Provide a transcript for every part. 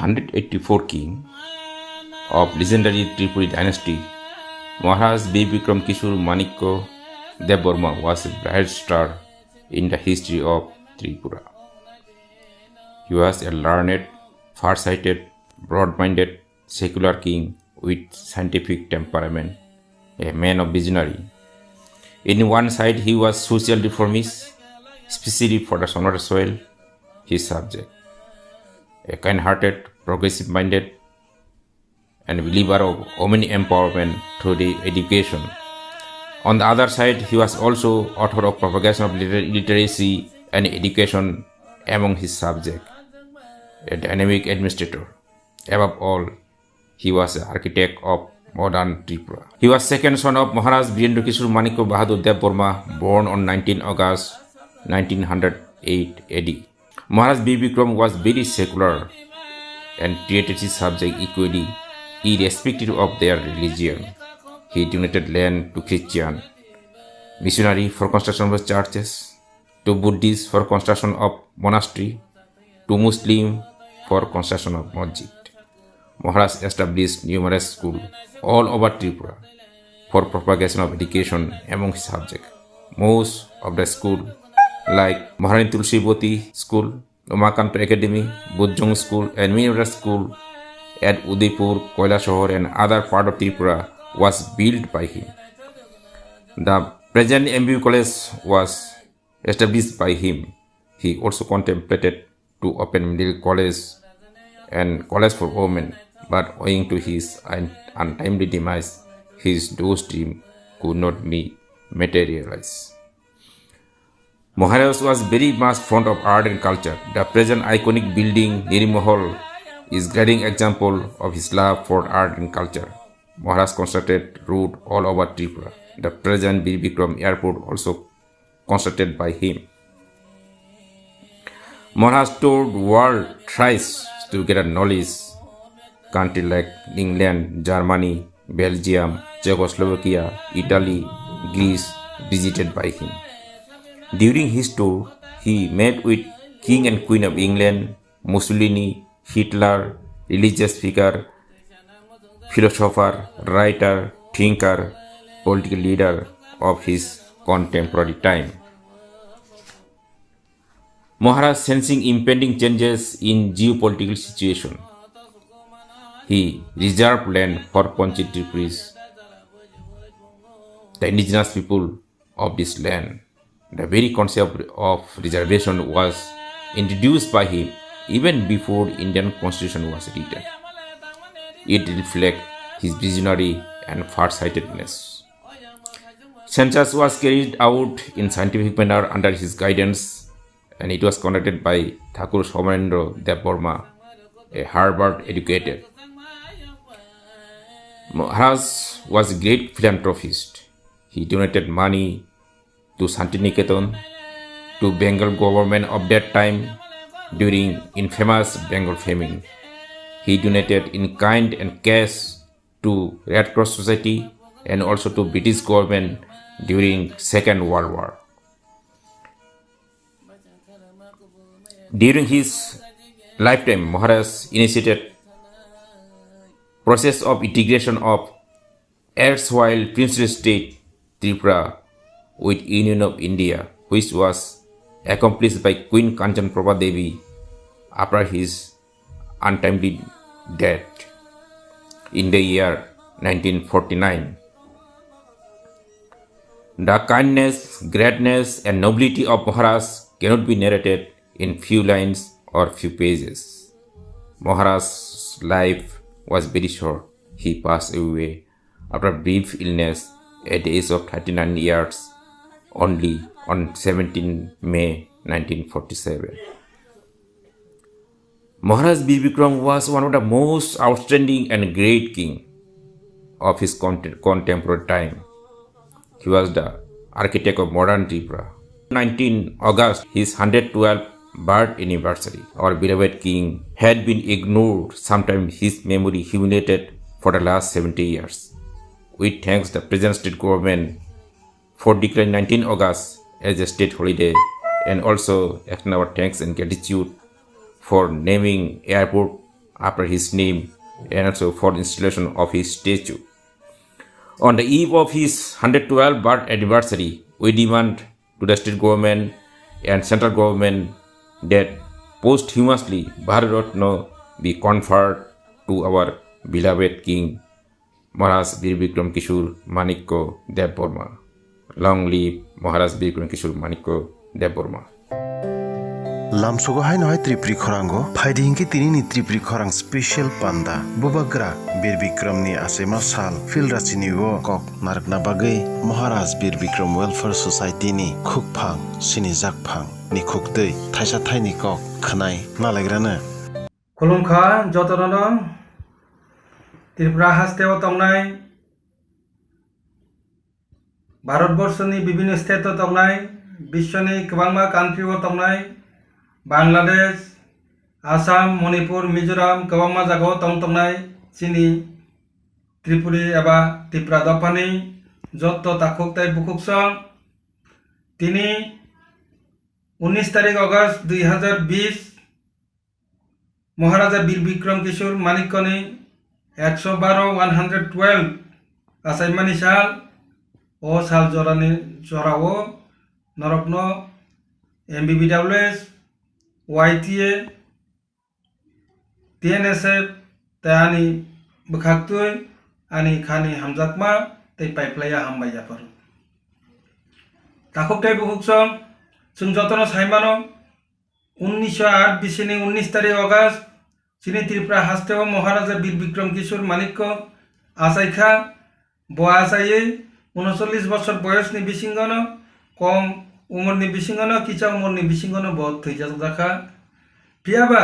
184 king of legendary Tripuri dynasty, Maharaj B. Bikram Kishore Manikya Dev-Burma was a bright star in the history of Tripura. He was a learned, far-sighted, broad-minded, secular king with scientific temperament, a man of visionary. In one side, he was social reformist, especially for the Sonora soil, his subject. A kind-hearted, progressive-minded, and believer of women empowerment through the education. On the other side, he was also author of propagation of literacy and education among his subject, a dynamic administrator. Above all, he was the architect of modern Tripura. He was second son of Maharaj Birendra Kishore Manikya Bahadur Dev-Burma, born on 19 August 1908 AD. Maharaj B. Bikram was very secular and treated his subject equally, irrespective of their religion. He donated land to Christian missionary for construction of churches, to Buddhists for construction of monastery, to Muslim for construction of masjid. Maharaj established numerous schools all over Tripura for propagation of education among his subjects. Most of the schools, like Maharani Tulsiboti School, Umakanto Academy, Bujjong School, and many other schools at Udaipur, Koilashahar, and other part of Tripura was built by him. The present MBU College was established by him. He also contemplated to open middle college and college for women, but owing to his untimely demise, his those dream could not be materialized. Maharaj was very much fond of art and culture. The present iconic building, Niri Mahal, is a glaring example of his love for art and culture. Maharaj constructed roads all over Tripura. The present B. Bikram Airport also constructed by him. Maharaj toured world thrice to get knowledge. Countries like England, Germany, Belgium, Czechoslovakia, Italy, Greece visited by him. During his tour, he met with King and Queen of England, Mussolini, Hitler, religious figure, philosopher, writer, thinker, political leader of his contemporary time. Maharaj, sensing impending changes in geopolitical situation, he reserved land for Panchit Tripuris, the indigenous people of this land. The very concept of reservation was introduced by him even before Indian Constitution was written. It reflects his visionary and far-sightedness. Census was carried out in scientific manner under his guidance, and it was conducted by Thakur Somarendra Dev-Burma, a Harvard educated. Maharaj was a great philanthropist. He donated money to Santiniketan, to Bengal government of that time during infamous Bengal famine. He donated in kind and cash to Red Cross Society and also to British government during Second World War. During his lifetime, Maharaj initiated process of integration of erstwhile princely state Tripura with Union of India, which was accomplished by Queen Kanchan Prabha Devi after his untimely death in the year 1949. The kindness, greatness, and nobility of Maharaj cannot be narrated in few lines or few pages. Maharaj's life was very short. He passed away after a brief illness at the age of 39 years only on 17 May 1947. Maharaj B. Bikram was one of the most outstanding and great king of his contemporary time. He was the architect of modern Tripura. 19 August, his 112th birth anniversary. Our beloved king had been ignored, sometimes his memory humiliated for the last 70 years. We thank the present state government for declaring 19 August as a state holiday, and also extend our thanks and gratitude for naming airport after his name and also for installation of his statue. On the eve of his 112th birth anniversary, we demand to the state government and central government that posthumously Bharat Ratna be conferred to our beloved King Maharaj Bir Bikram Kishore Manikya Dev Burma. Long live Maharaj Bir Bikram Kishore Manikya Dev Burma. Lamsogo hai no hai tripri khorango phaidi hinki tini ni tripri khorang special panda bubagra Bir Bikram ni asema sal fil rachini wo kok narakna bagai Maharaj Bir Bikram Welfare Society ni khukphang sini jakphang ni khukdei thaisa thaini kok khnai nalagrana खुलुमखा जतरनो Tripura हास्तेव तंगनाय भारतबर्षनि विभिन्न state तंगनाय विश्वनि गोबांमा कान्ट्रिव तंगनाय Bangladesh Assam Manipur Mizoram गोबांमा जागाव तंगनाय चिनि त्रिपुरी एबा त्रिपुरा दफानि जत्त ताखुकताय बुकुकसं तिनि 19 तारिख अगस्त 2020 महाराजा बीर विक्रम किशोर मानिक्यनि 112 आसाइमानि साल ओ साल जरानि जराव नरकनो MBBWS YTA TNSF तानि बखाक्तुय आनि खानि हामजाकमा तै पाइपलाया हामबायाफोर ताखुकताय बुकुकसं जों जतन साइमानो 1908 बिसिनि 19 तारिख अगस्त चिनि त्रिपुरा हास्तेव महाराजा बीर विक्रम किशोर मानिक्य आसाइखा बआसायै 39 बছর बयसनि बिसिंगनो कम उमरनि बिसिंगनो किचा उमरनि बिसिंगनो बहुत थैजाखा फियाबा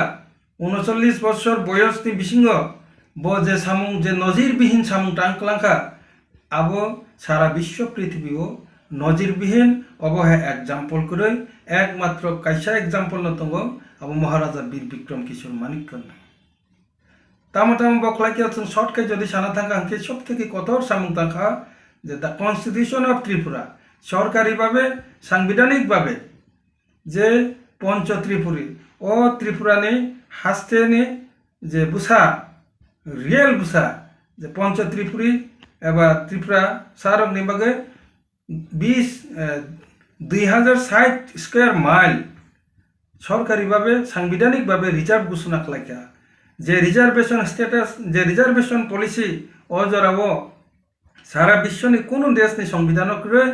39 बছর बयसनि बिसिंग ब जे सामुं जे नजिरबिहीन सामुं टांक्लांखा आबो सारा विश्व पृथ्वीओ नजिरबिहीन अबहे एग्जाम्पल करे एकमात्र कायसा एग्जाम्पल न दङ अब महाराजा बीर विक्रम किशोर मानिक्य ताम बखलाइके जों शर्टके जदि साना थांगा हांके सबथेके कठोर सामुं थांखा जे द कन्स्टिट्यूशन अफ त्रिपुरा सरकारी भावे सांविधानिक भावे जे पंच त्रिपुरी ओ त्रिपुरानि हास्तेनि जे बुसा रियल बुसा जे पंच त्रिपुरी एबा त्रिपुरा सारकनि बागे 2060 स्क्वायर माइल सरकारी भावे सांविधानिक भावे रिजार्व घोषणा खालायखा जे रिजार्वेशन स्टेटास जे रिजार्वेशन पलिसि अजराव सारा विश्वनि कोनो देशनि संविधानख्रुइ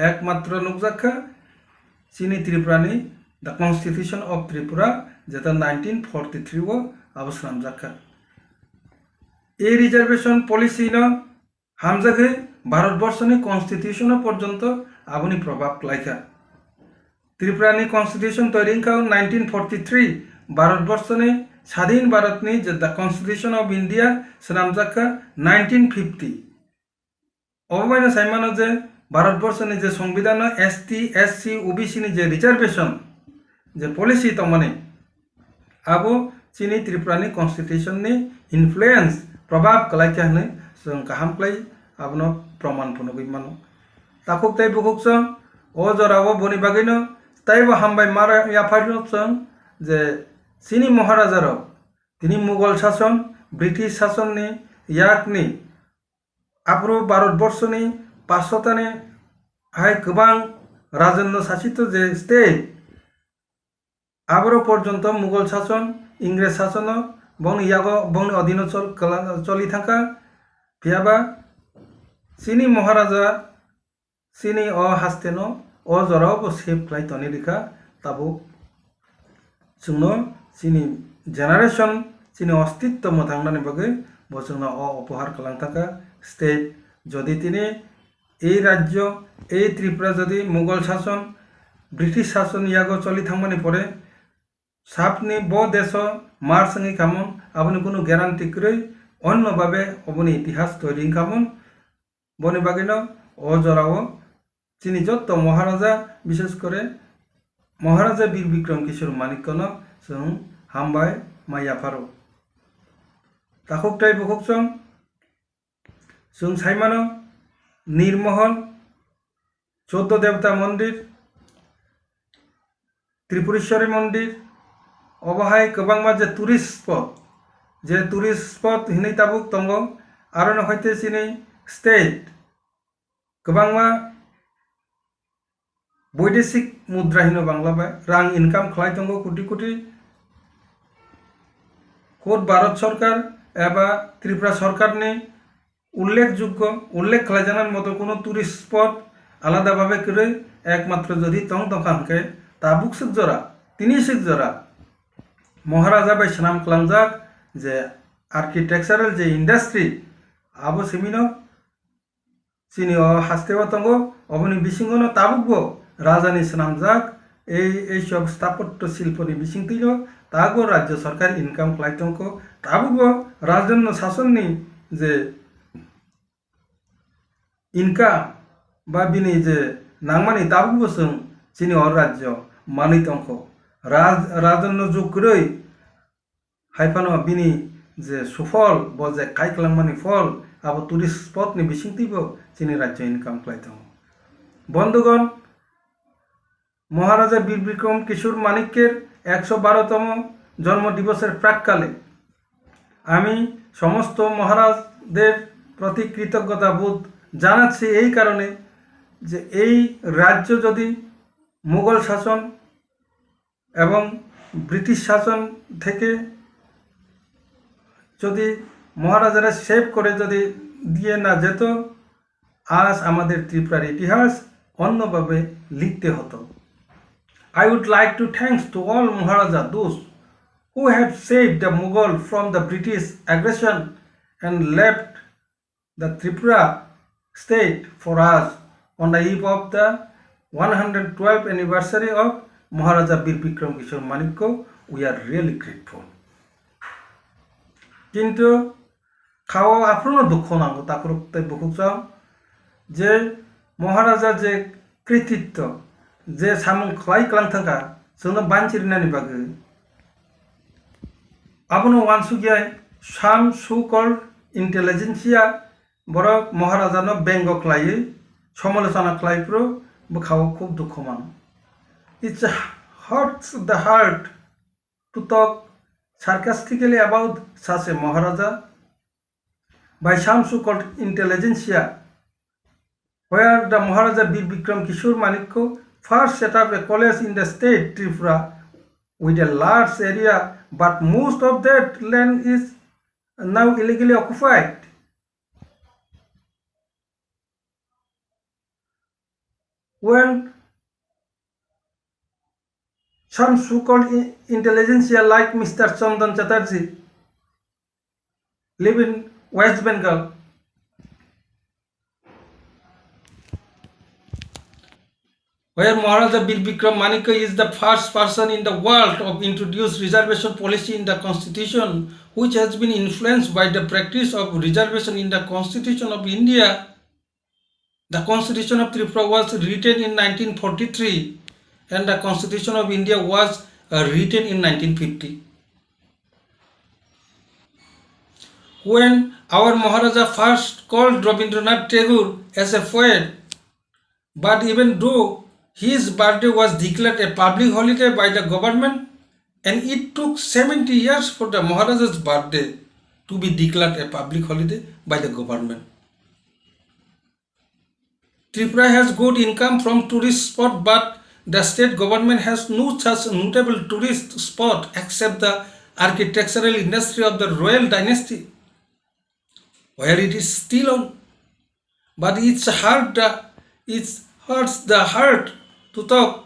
एकमात्र नुकजाखा चिनि त्रिपुरानि द कन्स्टिट्यूशन अफ त्रिपुरा जेटा 1943 ओ आबस्रामजाखा ए रिजार्वेशन पलिसि न हामजागे भारतबर्षनि कन्स्टिट्यूशन पर्यन्त आबुनि प्रभाव खालायखा त्रिपुरानि कन्स्टिट्यूशन तैरिखा 1943 भारतबर्षनि स्वाधीन भारतनि जे द कन्स्टिट्यूशन अफ इंडिया सनामजाखा 1950 अबमायनो साइमानो जे भारतबर्षनि जे संविधान ST SC OBC नि जे रिजार्वेशन जे पलिसि तमाने आबो चिनि त्रिपुरानि कन्स्टिट्यूशन नि इनफ्लुएंस प्रभाव खालायखा हने जों गाहाम खालाय आबनो प्रमाण फनो गैमानो ताखुकताय बुकुकसं अजराव बनि बागैनो ताइबो हामबाय मारा याफारसं जे चिनि महाराजाराव तिनि मुगल शासन ब्रिटिश शासननि याकनि आप्रो भारतबर्षनि 500तानि हाय गोबां राजन्य शासित जे स्टेट आब्रो पर्यन्त मुगल शासन इंग्रेज शासन बन यागो बन अधीन चलि थाका फियाबा चिनि महाराजा चिनि हास्तेनो अजराव सेफ खालाय तनि रिखा ताबो जोंनो चिनि जेनारेशन चिनि अस्तित्व मोथांनानि बागै बसोंना अपहार खालामथाका स्टेट जदि तिनि এই রাজ্য এই ত্রিপুরা যদি মুঘল শাসন ব্রিটিশ শাসন ইয়াগো চলি থাকমানি পরে সাপনি ব দেশ মার সঙ্গে কামন আপনি কোনো গ্যারান্টি করে অন্যভাবে অবনি ইতিহাস তৈরি কামন বনে বাগিন অজরাও চিনি যত মহারাজা বিশেষ করে মহারাজা বীর বিক্রম কিশোর মানিক্যন जों हामबाय मायाफारो ताखुकताय बुकुकसं जों साइमानो नीरमहल 14 देवता मंदिर त्रिपुरेश्वरी मंदिर अबहाय गोबांमा जे टूरिस्ट स्पट जे टुरिस्ट स्पट हिनै ताबुक दंगो आरो हयते सिनै स्टेट गोबांमा বৈদেশিক মুদ্রা হিনো বাংলাबाय रां इनकाम खालाय दंगो कोटि कोटि खोद भारत सरकार एबा त्रिपुरा सरकारनि उल्लेख खालायजानाय मतो कोनो टुरिस्ट स्पट आलादाभाবে করে একমাত্র যদি তংতংখানকে তাবুক সিকজরা তিনি সিকজরা মহারাজা বাই সানাম খালামজাক যে আর্কিটেকচারাল যে ইন্ডাস্ট্রি আবো সিমিনো চিনি হাস্তেও তঙ্গো অবনি বিসিঙ্গনো তাবুকবো রাজানি সানামজাক এইসব স্থাপত্য শিল্পনি বিসিংতিল তাগো রাজ্য সরকার ইনকাম খালাইতঙ্ক তাবুকবো রাজন্য শাসননি যে ইনকাম বা বিনি যে নাংমানি তাবুকবো जों চিনি राज्य मानितंक राजন্য जुगरै हाइफानो बिनि जे सुफल ब जे काइक्लांमानि फल आबो टुरिस्ट स्पटनि बिसिंतिबो चिनि राज्य इनकाम खालायदों बंधुगण महाराजा वीर विक्रम किशोर मानिक्येर 112तम जन्म दिवसेर प्राककाले आमी समस्त महाराजदेर प्रति कृतज्ञता बोध জানাচ্ছি এই কারণে যে এই রাজ্য যদি মুঘল শাসন এবং ব্রিটিশ শাসন থেকে যদি মহারাজারা সেভ করে যদি দিয়ে না যেত আজ আমাদের ত্রিপুরার ইতিহাস অন্যভাবে লিখতে হতো I would like to thanks to all Maharaja those who have saved the Mughal from the British aggression and left the Tripura state for us on the eve of the 112th anniversary of Maharaja Veer Bikram Kishore Manikya. We are really grateful. কিন্তু খাওয়া আপনারও দুঃখ নাঙ্গ তা করতে বহুচাম যে মহারাজা যে কৃতিত্ব যে সামুং খাই ক্লাং থাকা जोंनो बानचिरिनानि बागै आबनो वानसुगियाय साम सुकल इंटेलिजेंसिया बरक महाराजानो बेंग खालायै समालोचना खालायफ्रो बखाव खूब दुखमान it's hurts the heart to talk sarcastically about such a Maharaja by some so-called intelligentsia, where the Maharaja Veer Bikram Kishore Manikya first set up a college in the state Tripura with a large area, but most of that land is now illegally occupied. When some so-called intelligentsia like Mr. Chandan Chatterjee live in West Bengal, where Maharaja Veer Bikram Manikya is the first person in the world to introduce reservation policy in the constitution, which has been influenced by the practice of reservation in the Constitution of India. The Constitution of Tripura was written in 1943 and the Constitution of India was written in 1950. When our Maharaja first called Rabindranath Tagore as a poet, but even though his birthday was declared a public holiday by the government, and it took 70 years for the Maharaja's birthday to be declared a public holiday by the government. Tripura has good income from tourist spot, but the state government has no such notable tourist spot except the architectural industry of the royal dynasty, where it is still on. But it hurts the heart to talk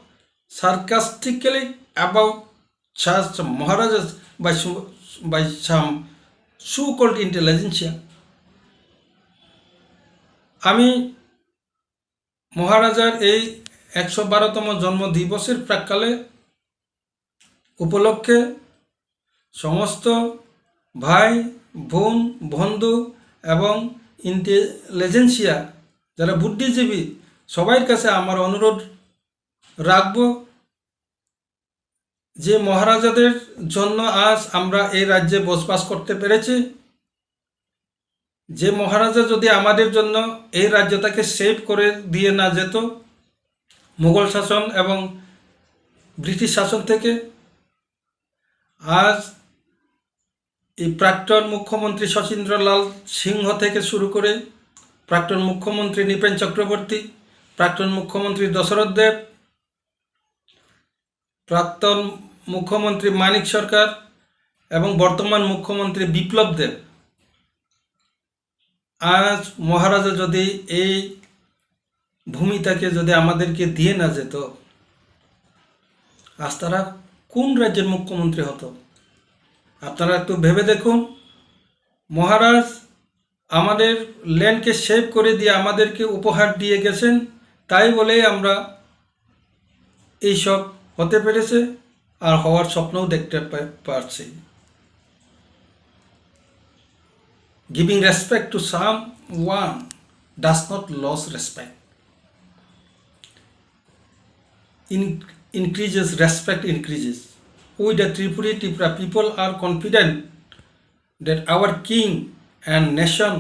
sarcastically about such Maharajas by some so-called intelligentsia. আমি মহারাজার এই 112তম জন্ম দিবসের প্রাককালে উপলক্ষে সমস্ত ভাই বোন বন্ধু এবং ইন্টেলিজেন্সিয়া যারা বুদ্ধিজীবী সবার কাছে আমার অনুরোধ রাখব যে মহারাজাদের জন্য আজ আমরা এই রাজ্যে বসবাস করতে পেরেছি যে মহারাজা যদি আমাদের জন্য এই রাজ্যটাকে সেভ করে দিয়ে না যেত মুঘল শাসন এবং ব্রিটিশ শাসন থেকে আজ এই প্রাক্তন মুখ্যমন্ত্রী শচীন্দ্র লাল সিংহ থেকে শুরু করে প্রাক্তন মুখ্যমন্ত্রী নৃপেন চক্রবর্তী, প্রাক্তন মুখ্যমন্ত্রী দশরথ দেব, প্রাক্তন মুখ্যমন্ত্রী মানিক সরকার এবং বর্তমান মুখ্যমন্ত্রী বিপ্লব দেব, আজ মহারাজা যদি এই ভূমিটাকে যদি আমাদেরকে দিয়ে না যেত, আজ তারা কোন রাজ্যের মুখ্যমন্ত্রী হতো? আপনারা একটু ভেবে দেখুন। মহারাজ আমাদের ল্যান্ডকে সেভ করে দিয়ে আমাদেরকে উপহার দিয়ে গেছেন, তাই বলেই আমরা এইসব হতে পেরেছে আর হওয়ার স্বপ্নও দেখতে পারছি। Giving respect to someone does not lose respect. Increases, respect increases. We the Tripura people are confident that our king and nation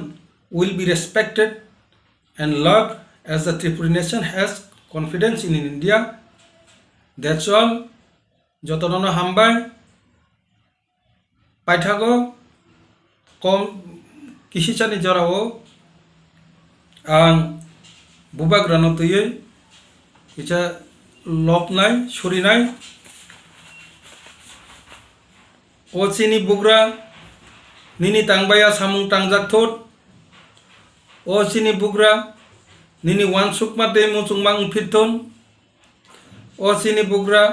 will be respected and loved as the Tripura nation has confidence in India. That's all. Jotonono Hambai Paithago Kom Kishichani Jorao ang Bubag Ranotuye Icha Lop Nai Shuri Nai O Chini Bugra Nini Tangbaya Samung Tangjak Thot O Chini Bugra Nini Wan Sukma De Musungmang Piton O Chini Bugra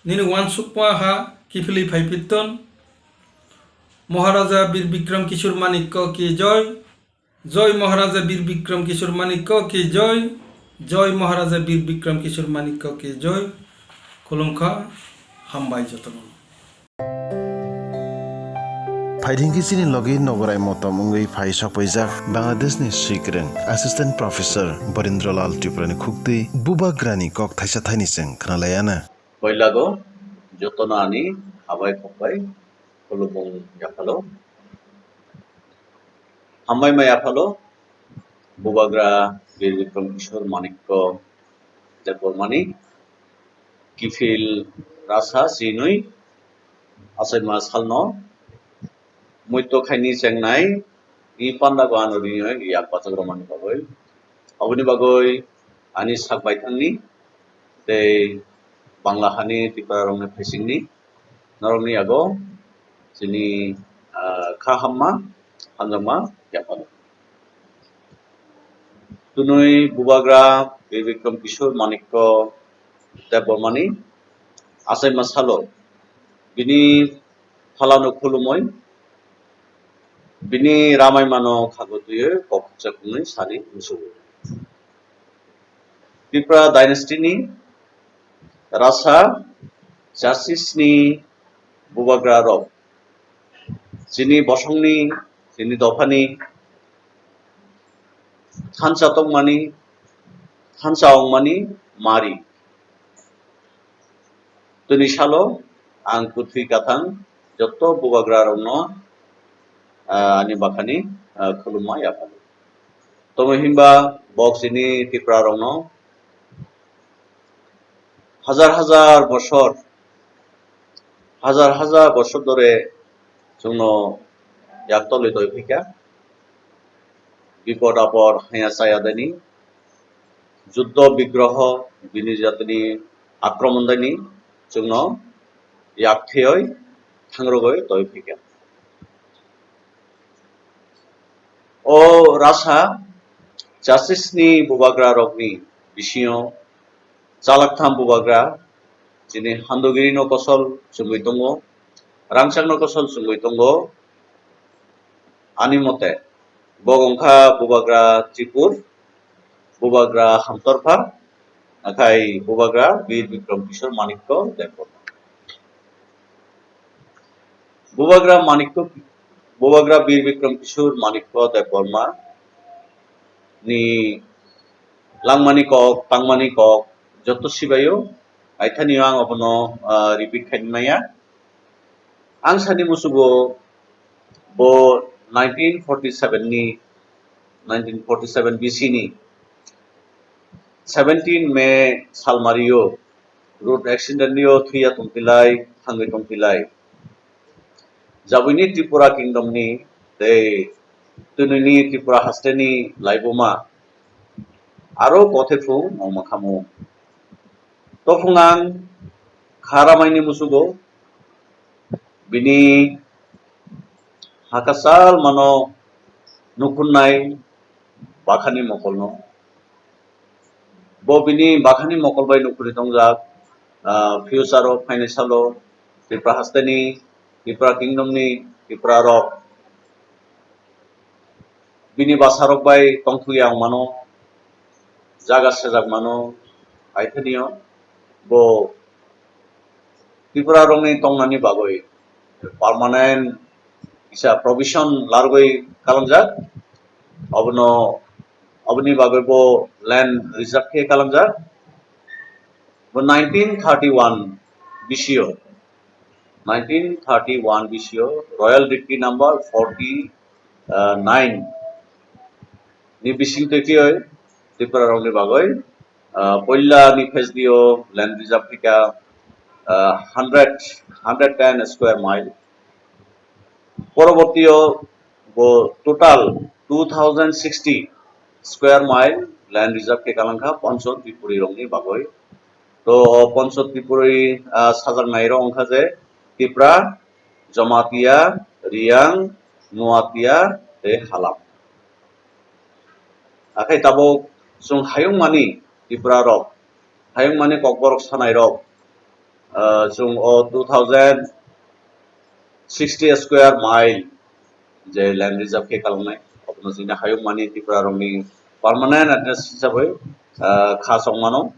Nini Wan Sukma Ha Kifili Phai Piton মহারাজা বীর বিক্রম কিশোর মানিক্য কি জয়, জয় মহারাজা বীর বিক্রম কিশোর মানিক্য কি জয়, জয় মহারাজা বীর বিক্রম কিশোর মানিক্য কি জয়। খুলুমখা হামবাই যতন ফাইডিংকি চিনি লগি নগরাই মতম উঙ্গই ফাই সপৈজাক বাংলাদেশনি সিক্রেং অ্যাসিস্ট্যান্ট প্রফেসর বরেন্দ্রলাল ত্রিপুরানি খুকতি বুবাগ্রানি কক থাইসা থাইনিসেং খনালায়ানা Pailago, Jotonani, Hawaii Kopai, Kolubong Yapalo, Hamai Mayapalo, Bubagra, Vikram Kishore Manikko, Depormani, Kifil Rasa, Sinui, Asema Salno, Muito Kaini Sengnai, Ipanda Guanori, Yapatagraman Bagoi, Avuni Bagoi, Anis Hakbaitani, they Bangla Hani Tiparong Pesingni, Noromni Ago, Sini Kahama, Hanjama, Yapalo. Tunui Bubagra, Vikram Kishore Manikko, Depormani, Asai Masalo, Bini Halano Kulumoy, Bini Ramai Mano Kagotuye, Kokchakuni, Sari, Musu. Tripura Dynasty ni Rasa Justice ni Bubagra Rob Sini Bosongni Sini Dopani Hansa Tongmani Hansa Ongmani Mari Tuni Shalo Ang Putri Katang Joto Bubagra Rono Ani Bakani Kuluma Yapalo Tomohimba Box ini Tripura Rono হাজার হাজার বছর ধরে জন্য ইয়াতলে দৈভিকা বিপদ আপদ হায়া সায়াদানি যুদ্ধ বিগ্রহ বিনিজাতনি আক্রমণ দানি জন্য ইয়াকথেয় থাংরগয় দৈভিকা ও রাসা জাস্টিসনি বুবাগ্রা রগনি বিশিয় Chalaktham Bubagra, Jini Handogiri no Kosol, Sungwitongo, Rangchang no Kosol, Sungwitongo, Animote, Bogongka Bubagra Tripur, Bubagra Hamtorpa, Akai Bubagra, Bir Vikram Kishore Manikko, Depor. Bubagra Bir Vikram Kishore Manikko, Deporma, Ni Langmanikok, Tangmanikok, Joto Sibayo, Aithani Yang Opono repeat Kanmaya, Angsani Musugo, Bo 1947 BC ni, 17 May Salmario, Road accident niyo 3 Tumpilai, Hangwe Tumpilai. Jabini Tripura Kingdom ni they tunini Tripura hasteni laiboma aro kothefung omakhamu tofungang kharamaini musugo bini hakasal mano nukunnai bakhani mokolno bo bini bakhani mokolbai nukuri tongjak future of financial Tripura hasteni Tripura Kingdom ni Tripura rok bini basarok bai tongthuyang mano jaga sejak mano aithaniyo bo Tripura rok ni tongnani bagoi permanent isa provision largoi kalamjak aboni bagoi bo land reserve ke kalamjak bo 1931 BCO Royal Decree number 49 ni bising teki oi Tripura rok ni bagoi poilla ni phase dio land reserve thika 110 square mile পরবর্তীয় total 2060 square mile land reserve ke kalangkha Panchot Tripuri rongni bagoi to Panchot Tripuri sajak nairo ongkha je Tripura Jamatia Riang Nuatia te Halam akai tabo sung hayung mani Tripura rok hayung mani kokborok sanai rok sung 2060 square mile je land reserve ke kalongnai apno sina hayung mani Tripura rongni permanent address hisabai khasong mano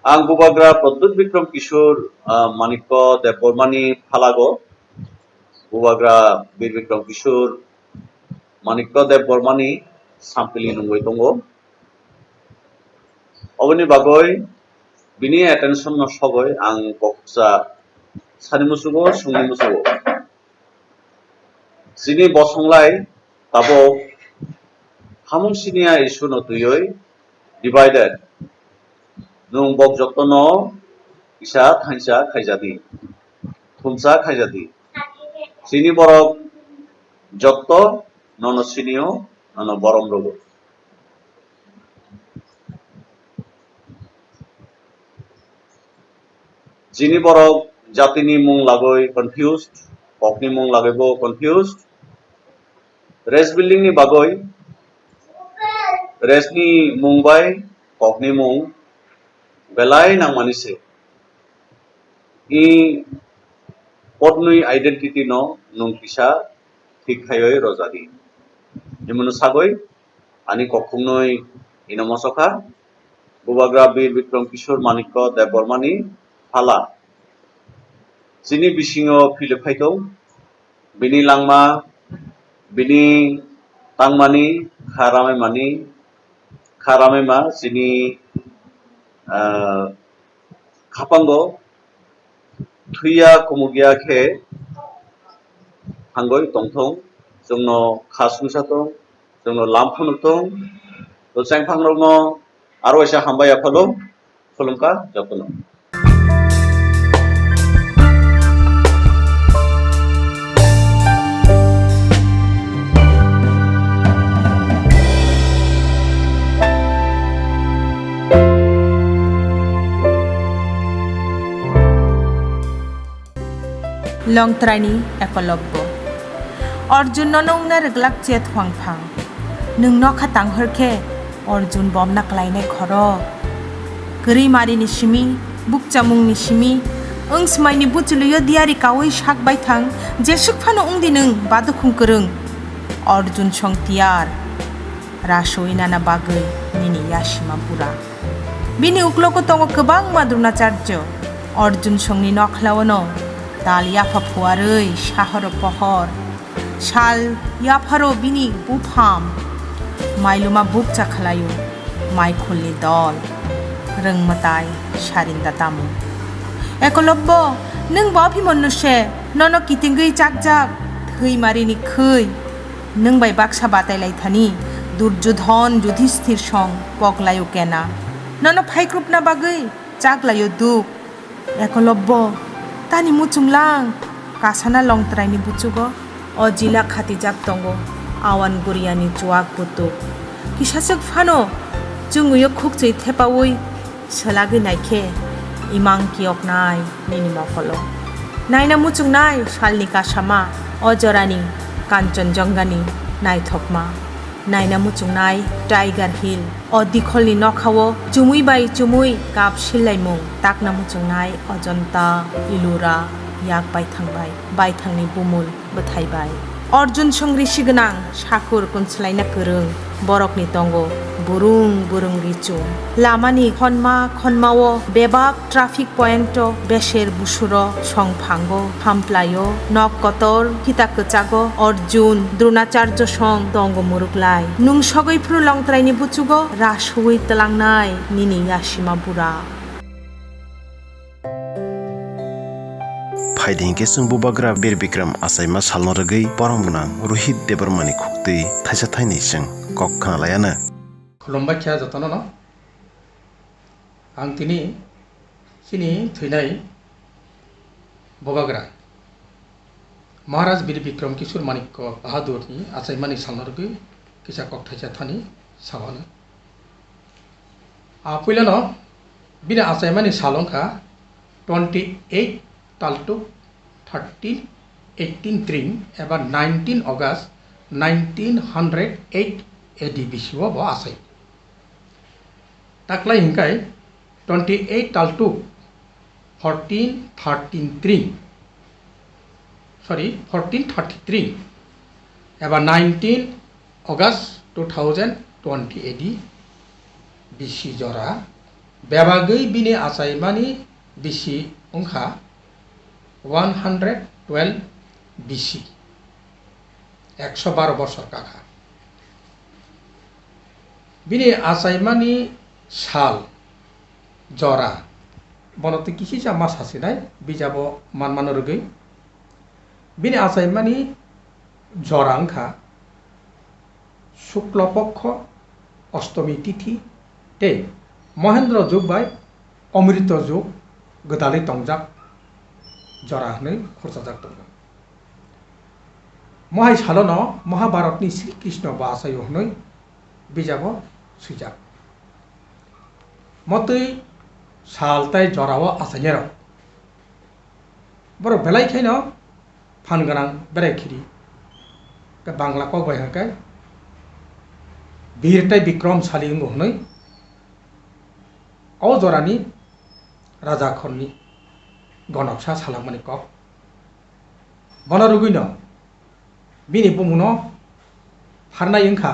ang bubagra Pradyut Bikram Kishore Manikko Debormani phalago bubagra Bir Bikram Kishore Manikko Debormani sampili nungoi tongo oboni bagoi bini attention no sogoi ang koksa sani musugo sungni musugo sini bosonglai tabo hamung sinia issue no tuyoi divided nung bok joktono isa thaisa khaijadi thumsa khaijadi sini borok jokto nono sinio nono borom rogo jini borok jatini mung lagoi confused kokni mung lagaibo confused res building ni bagoi res ni mumbai kokni mung belai nang manise I podnui identity no nung pisa thik khayoi rozadi imunu sagoi ani kokhungnoi inamosoka bubagra Bir Bikram Kishore Manikko Debormani phala sini bisingo philiphaito bini langma bini tangmani kharame ma sini khapango thuya kumugia khe hangoi tongthong jongno khasungsa tong jongno lamphang tong to changphang rokno aro isa hambaya phalo khulumka jotono Longtrani ekolobbo Arjun nonongna reglak chet hwangphang nungno khatang herkhe Arjun bom naklainai khoro gri mari ni simi bukchamung ni simi ongsmai ni buchuluyo diari kawai shak baithang jesuk phano ungdi nung badukhung kurung Arjun songtiar rasoina na bagai nini yashima pura bini ukloko tongo kebang madrunacharjo Arjun songni nokhlawano Tal yafa puarei shahar pohor shal yafaro bini bupham mailuma bukcha khalayo mai khulli dol reng matai sharinda tamu ekolobbo nung bapi monushe nono kitingei jakjak thei mari ni khei nung bai baksa batai lai thani Duryodhan Yudhishthir song poglayo kena nono phaikrupna bagai jaklayo duk ekolobbo tani muchunglang kasana longtraini buchugo o jila khatijak tongo awan guriani chuak putu kisasek phano chunguyo khukchei thepawui selagi naikhe imang kiok nai nini mokolo naina muchungnai salni kasama o jorani kanchenjongani naithokma naina muchungnai tiger hill o dikholni nokhawo chumui bai chumui kap silaimung takna muchungnai Ajanta Ellora yak bai thangni bumul bethai bai Arjun संग्रि सिगनां साकुर कुनस्लाइना गोरों बरकनि tongo burung richu lamani khonmawo bebak traffic point besher busuro songphango hamplayo nok kotor kita kechago Arjun Dronacharya song tongo muruklai nung sogoi phru longtraini buchugo rasui telangnai nini yashima bura फाइदिंके जों बुबाग्रा बीर बिक्रम आसाइमा सालनो रगै परमगुनां रोहित देबरमानि खुक्तै थाइसा थाइनैजों कक खानालायानो खुलुमबाय खिया जतन न आं तिनि सिनि थैनाय बुबाग्रा महाराज बीर बिक्रम किशोर मानिक्य बाहादुरनि आसाइमानि सालनो रगै किसा कक थाइसा थानि साबानो पहिलानो बिनि आसाइमानि सालंखा 28 तालटुक 18 एबा 19 अगस्त 1908 AD बिसिआव बो आसाय ताकलाय हिंखाय 28 तालटुक 1433 एबा 19 अगस्त 2020 AD बिसि जरा बेबागै बिनि आसायमानि बिसि उंखा 112 BC 112 বছর কাকা বিনি আসাইমানি সাল জরা বনতে কিসি জামা সাসিনাই বিজাব মানমানরগৈ বিনি আসাইমানি জরাংখা শুক্লপক্ষ অষ্টমী তিথি তে মহেন্দ্র যুগ বাই অমৃত যুগ গদালি তংজাক जरा हनै खरसाजाक दङ महाय सालन महाभारतनि श्री कृष्ण बासाय हनै बिजाब सुजाक मतै सालताय जराव आसायनेर बर बेलायखायन फानगोनां बेरायखिरि बांला कक बायहांखाय बीरताय बिक्रमशाली हनै अ जरानि राजा खरनि गनकसा सालामनि कक बनरुगैन बिनि बुमुनो फारनाय इंखा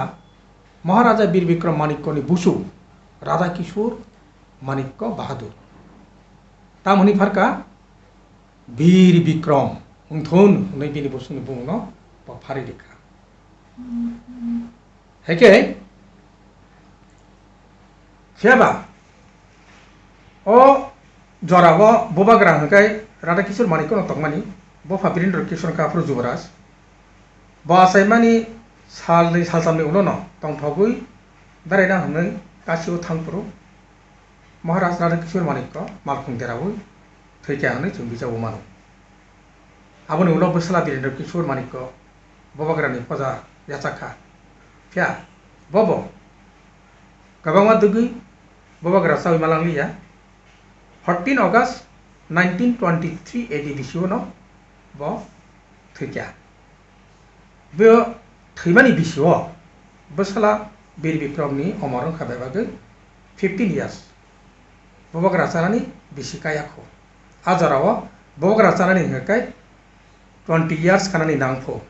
महाराजा बीर बिक्रम मानिक्यनि बुसु राजा किशोर मानिक्य बाहादुर तामनि फारका बीर बिक्रम उंथुन नै बिनि बुसुनि बुमुनो फारि लेखा हेके सेबा ओ जराव बुबाग्रा हंखाय राधा किशोर मानिक्य नतकमानि बफा वीरेंद्र किशोर काफ्रु जुबराज बासायमानि सालनै सालथामनि उनाव तंफागुई बेरायना हनै काशियाव थांफ्रु महाराज राधा किशोर मानिक्य मालखुं देरावै थैखाया हनै जों बिजाबो मानो आबोनि उनाव बोसला वीरेंद्र किशोर मानिक्य बुबाग्रानि फजा याचाखा फिया बबो गबांमा दुगै बुबाग्रा सावै मालांलिया 14 अगस्त 1923 AD बिसिआव ब थैखाया बे थैमानि बिसिआव बोसला बीर बिक्रमनि अमरंखा बेबागै 15 years बुबाग्रा चारानि बिसिकायाखौ आजराव बुबाग्रा चारानि हंखाय 20 years खानानि नांफो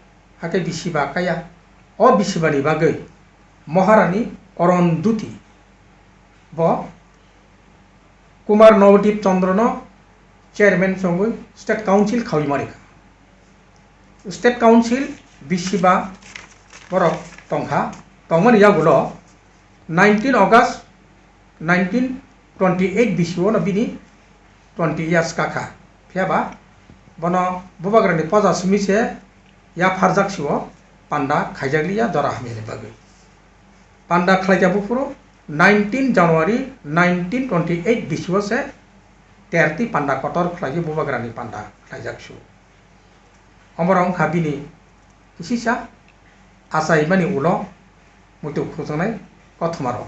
हाके बिसिबा काया अ बिसिबानि बागै महारानी अरनदुति ब कुमार नवदीप चंद्रन चेयरमैन संगै स्टेट काउंसिल खाविमारिखा स्टेट काउंसिल बिसिबा बरक तंखा तंमनि यागुलो 19 अगस्त 1928 बिसिआव बिनि 20 years काखा फियाबा बन बुबाग्रानि पजा सुमिसे या फारजाकसिव पांडा खायजागलिया जरा हामेनि बागै पांडा खालायजाबुफुरो 19 January 1928 बिसिआव से terti panda kotor khlai bubagrani panda khlai jaksu omorong khabini kisisa asai mani ulo mutu khujanai kothmaro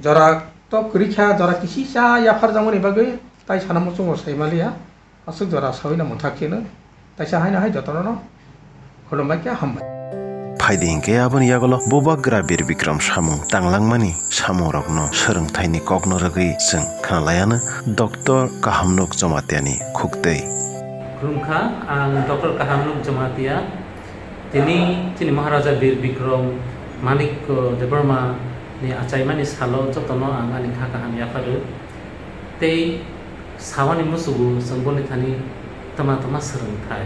jora to kurikha jora kisisa ya farjamoni bagai tai sanamu chungo saimalia asuk jora sawina muthakino taisa haina hai jotono khulumbaikya hambai फाइदिंके आबन यागलो बोबाग्रा बीर विक्रम सामुं तांलांगमानि सामुंरकनो सोलोंथाइनि कगनो रगै जों खोनालायानो doctor काहामनुक जमातियानि खुगदै खुलुमखा आं doctor काहामनुक Jamatia दिनै महाराजा बीर विक्रम माणिक्य देबबर्मा नि आचाइमानि सालो जतनो आं आंनि खाकाहाम याफारो तै सावानि मुसुगु जों बनि थानि तमा सोलोंथाइ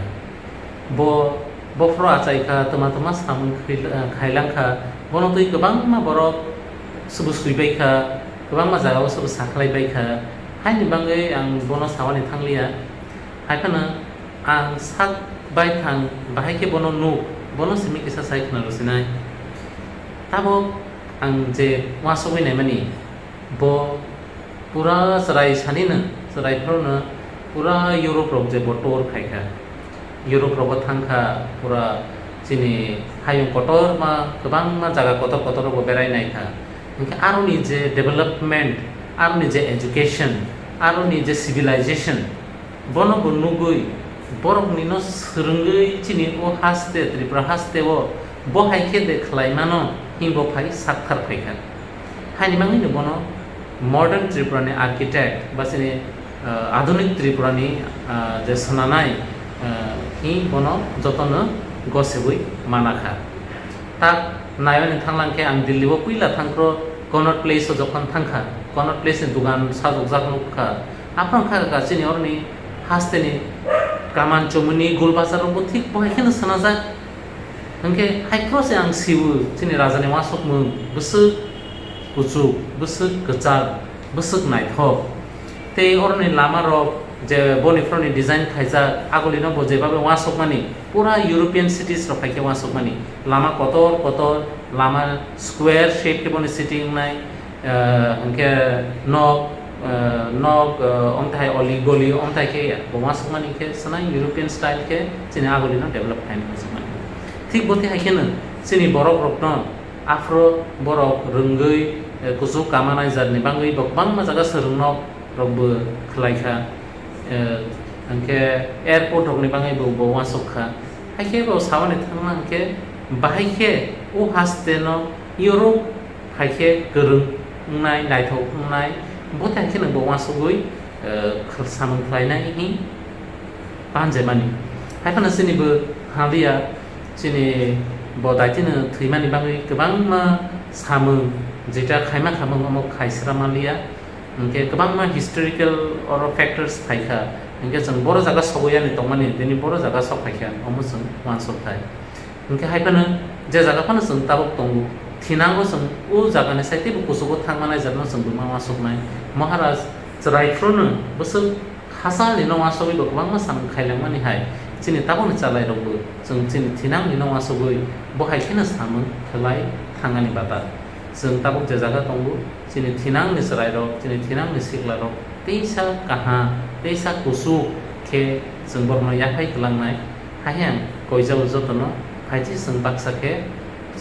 बफ्र आचाइखा तमा सामुं खाइलांखा बनो तै गोबां मा बरक सुबु सुइबायखा गोबां मा जागाव सुबु साख्लायबायखा हायनि बांगै आं बनो सावानि थांलिया हायखानो आं साक बाय थां बाहायके बनो सिमि किसा साइखना रसिनाय ताबो आं जे वासबैनाय मानि पुरा सराय सानिनो सरायफोरनो पुरा इउर'पआव जे टुर खायखा इउर'पआव थांखा पुरा जोंनि हायुं कटर मा गोबां मा जागा कटरावबो बेरायनायखा ओंखाय आरोनि जे डेभेलपमेन्ट आरोनि जे एजुकेशन आरोनि जे सिभिलाइजेशन बनबो नुगै बरकनिनो सोलोंगै चिनि ओ हास्ते त्रिपुरा हास्ते ओ बहायखे देखलायमानो हिंबो फाइ साक्थार फाइखा हायनि मांगिनो बनो मॉडर्न त्रिपुरानि आर्किटेक्ट बासिनि आधुनिक त्रिपुरानि जे सोनानाय हि बनो जतनो गसेबै मानाखा ता नायनि थांलांखे आं दिल्लीआव पयला थांख्रो कनट प्लेस जखन थांखा कनट प्लेसनि दुकान साजक जाखनुखा आपनखा गासिनि अरनि हास्तेनि कामान चमुनि गोलबाजारावबो थिक बहायखेनो सोनाजा ओंखे हाइक्रसे आं सिबो जोंनि राजानि वासकमोन बोसोक गुजु बोसोक गोजार बोसोक नायथक ते अरनि लामारक जे बनिफ्रावनि डिजाइन खायजा आगलिनो बजेबाबो वासक मानि पूरा यूरोपियन सिटीज रो फाइके वासक मानि लामा कतर लामा स्क्वायर शेप के बनि सिटिंग नाय ओंखे नक अंथाय अली गली अंथाय के वासक मानि के सनाय यूरोपियन स्टाइल के जोंनि आगलिनो डेभलप खायनो थिक बते हायखेनो जोंनि बरक रत्न आफ्रो बरक रोंगै गुजु कामानाय जादनि बांगै गोबां मा जागा सोलोंनो रबो खलायखा अंके एयरपोर्ट रकनि बांगै बो वासकखा हायखे बो सावनि थांना अंके बाहायखे ओ हास्तेनो यूरोप हायखे गोरोंनाय नायथौनाय बते हायखेनो बो वासगै खरसामन फ्लायनाय हि पानजेमानि हायखानो जोंनिबो हालिया जोंनि बदायतिनो थैमानि बांगै गोबां मा सामो जेटा खायमा खामो खायस्रामालिया ओंखे गोबां मा हिस्टोरिकल और फैक्टर्स थाइखा ओंखे जों बर' जागा सगैयानि दंमानि दिनै बर' जागा सखायखा अमसों वानसबथाय ओंखे हायफानो जे जागाफानो जों ताबक दं थिनांगो जों ओ जागानि साइते कुसुबो थांमानाय जानो जोंबो मा वासबनाय महाराज रायफ्रोनो बोसोर खासानि न वासबै गोबां मा सान खायलांमानि हाय जोंनि ताबनो चालाय रबो जों जोंनि थिनांनि न वासबै बहायखेनो सामो खलाय थांगानि बाता जों ताबक जे जागा दंबो जोंनि थिनांनि सरायरक जोंनि थिनांनि सिख्लारक तेसा काहा तेसा कुसु के जों बरनो याफाय खलांनाय हायां गयजाव जतनो फायथि जों बाक्साखे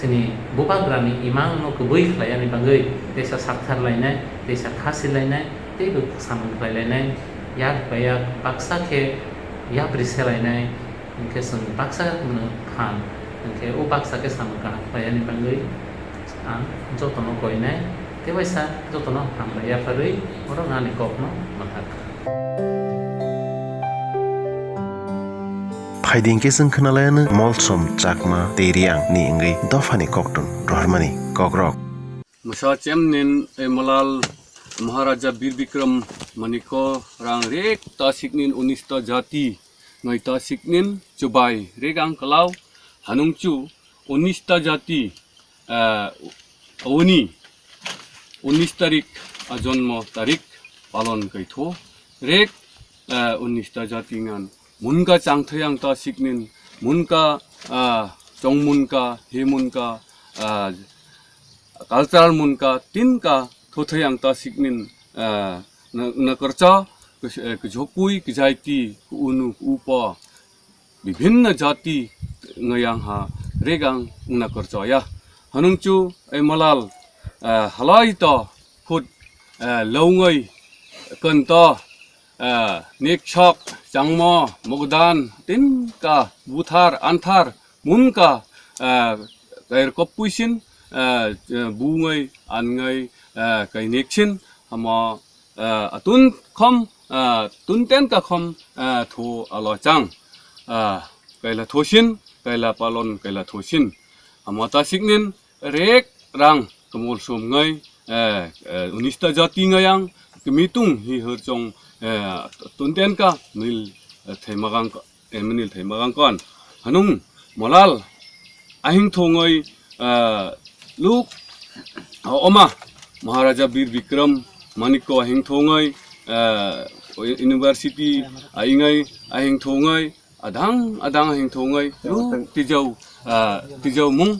जोंनि बुबाग्रानि इमां न गुबै खलायनि बागै तेसा साक्थार लायनाय तेसा खासि लायनाय तेबो सामोन लायनाय याक बायाक बाक्साखे या ब्रिसेलायनाय ओंखे जों बाक्सा मोनो फान ओंखे ओ बाक्साखे सामोन का लायनि बागै आं जतनो गयनाय तेबायसा जतनो हामलाया फारै अरं आनि कपनो माथाक फाइदिंके जों खोनालायानो मलसम चाकमा तेरियां नि इंगै दफानि कक्टन रहरमानि ककरक मुसाचेमनिन मलाल महाराजा बीर विक्रम मणिको रां रेक तासिकनिन 19 जाति नय तासिकनिन चुबाय रेगां कलाव हानुंगचु 19 जाति अवनी 19 तारिख जन्म तारिख पालन कैथो रेक 19 जातिंगान मुनका चांगथयां तासिकनिन मुनका चौमुनका हेमुनका कल्चरल मुनका तिनका थोथयां तासिकनिन na kerja ke jokui ke jaiti ku unu upa বিভিন্ন জাতি ngayang ha regang una kerja ya hanung chu ai malal halai to phut laungai kan to nek chok changmo mogdan tin ka buthar anthar mun ka kair kopuisin bungai angai kai nekchin ama atun khom tun ten ka khom tho alo chang kaila thosin kaila palon kaila thosin amata signin rek rang kemul sum ngai unista jati ngayang kemitung hi herchong tunten ka mil themagang minil themagang kon hanung molal ahing thongoi luk oma maharaja bir vikram maniko ahing thongoi university aingai ahing thongoi adang ahing thongoi lu tijau mung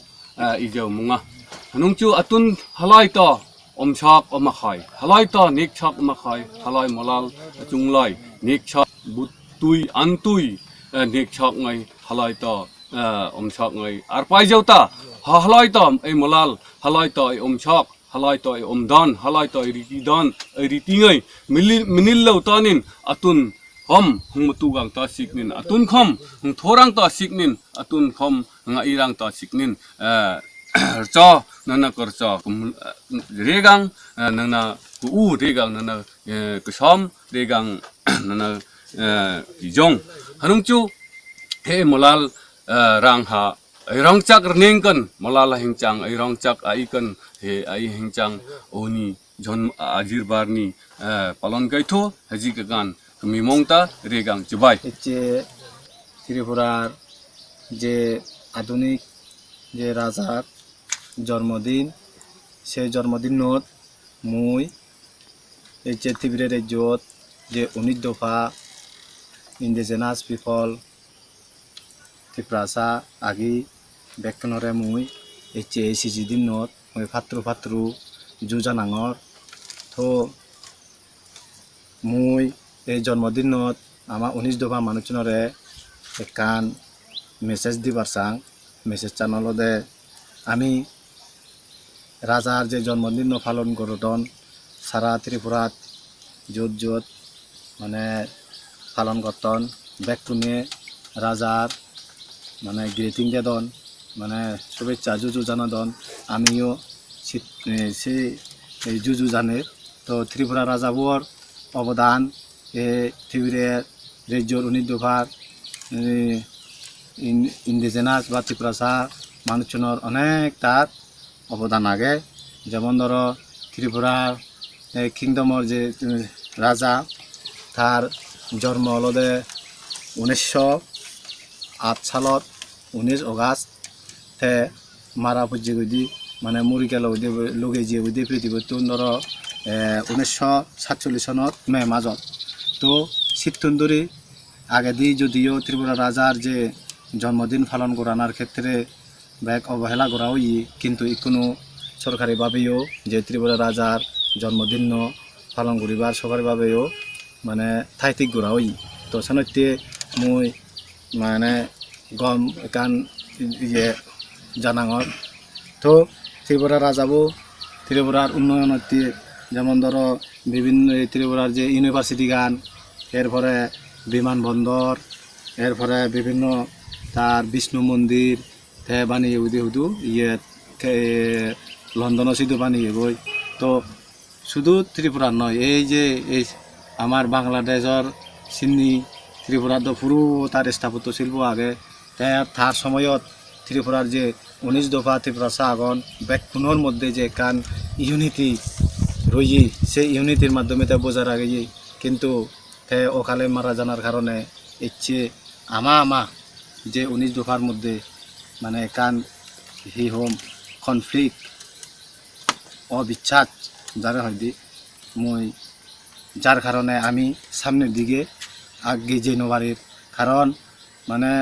ijau munga hanung chu atun halai to omchak omakhai halai to nik chak omakhai halai molal chunglai nik chak butui antui nik chak ngai halai to omchak ngai arpai jauta halai to ei molal halai to ei omchak halai to ei omdan halai to ei ritidan ei ritingai minil lo tanin atun khom hungmutu gang ta siknin atun khom thorang ta siknin atun khom ngairang ta siknin cho nana kerja regang nana ku regang nana kesom regang nana kijong hanung chu he molal rang ha rong chak nengkan molal hingchang rong chak aikan he ai hingchang oni jon ajir barni palon gaitho haji kagan মিমংতা রেগাং জুবাই যে ত্রিপুরার যে আধুনিক যে রাজার জন্মদিন সেই জন্মদিনত মুই এই যে ত্রিপুরা রাজ্যত যে 19 দফা ইন্ডিজেনাস পিপল ত্রিপুরাসা আগি বেকনরে মুই এই যে সিজি দিনত মুই ফাত্রু জুজানাঙর তো মুই এই জন্মদিনত আমার 19 দফা মানুষজনরে একান মেসেজ দিবার চাং মেসেজ চানলদে আমি রাজার যে জন্মদিন পালন করতন সারা ত্রিপুরাত যত মানে পালন করতন ব্যাকটুনে রাজার মানে গ্রিটিং দেদন মানে শুভেচ্ছা জুজু জানাদন আমিও সেই জুজু জানের তো ত্রিপুরা রাজাবুর অবদান ত্রিপুরা রাজ্যর 19 দফার ইন্ডিজেনাস বা ত্রিপুরাসা মানুষজনের অনেক তার অবদান আগে যেমন ধরো ত্রিপুরার কিংডমর যে রাজা তার জন্ম হলদে 1908 সালত 19 অগাস্ট তে মারা পুজি গদি মানে মরি গেল লগে যে গদি পৃথিবীত ধরো 1947 সনত মে মাজত তো শীতন ধরে আগে দিয়ে যদিও ত্রিপুরা রাজার যে জন্মদিন পালন করানোর ক্ষেত্রে ব্যাগ অবহেলা করা হই কিন্তু কোনো সরকারিভাবেও যে ত্রিপুরা রাজার জন্মদিন পালন করিবার সরকারিভাবেও মানে ঠাইঠিক করা হই তো সানতে মই মানে গম একান ইয়ে জানাঙর তো ত্রিপুরা রাজাবো ত্রিপুরার উন্নয়নতে যেমন ধরো বিভিন্ন ত্রিপুরার যে ইউনিভার্সিটি গান এরপরে বিমানবন্দর এরপরে বিভিন্ন তার বিষ্ণু মন্দির তে বানিয়ে হুদু ইয়ে লন্ডন সিধু বানিয়ে বই তো শুধু ত্রিপুরার নয় এই যে এই আমার বাংলাদেশের সিন্নি ত্রিপুরার তো পুরো তার স্থাপত্য শিল্প আগে তার সময়ত ত্রিপুরার যে 19 দফা ত্রিপুরা আগন ব্যাকুণর মধ্যে যে কান ইউনিটি রই সেই ইউনিটির মাধ্যমে তে বোঝার আগে কিন্তু তে ওখালে মারা জানার কারণে ইচ্ছে আমা যে 19 দফার মধ্যে মানে কান হি হোম কনফ্লিক্ট অবিচ্ছাদ যারা হয়দি মই যার কারণে আমি সামনের দিকে আগে যে নবারের কারণ মানে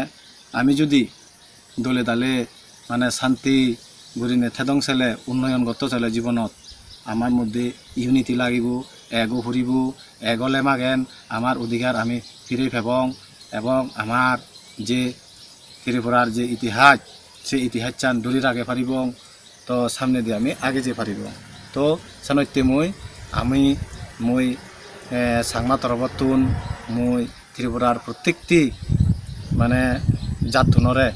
আমি যদি দলে দালে মানে শান্তি গড়ি নেথেদং চালে উন্নয়ন করতে চালে জীবনত আমার মধ্যে ইউনিটি লাগিব এগো ফুরিব এগলে মাগেন আমার অধিকার আমি ফিরে পাবং এবং আমার যে ত্রিপুরার যে ইতিহাস সেই ইতিহাস চান ধরে রাখে পারিবং তো সামনে দিয়ে আমি আগে যে পারিব তো সানৈতে মই সাংমা তরবতুন মই ত্রিপুরার প্রত্যেকটি মানে জাতনরে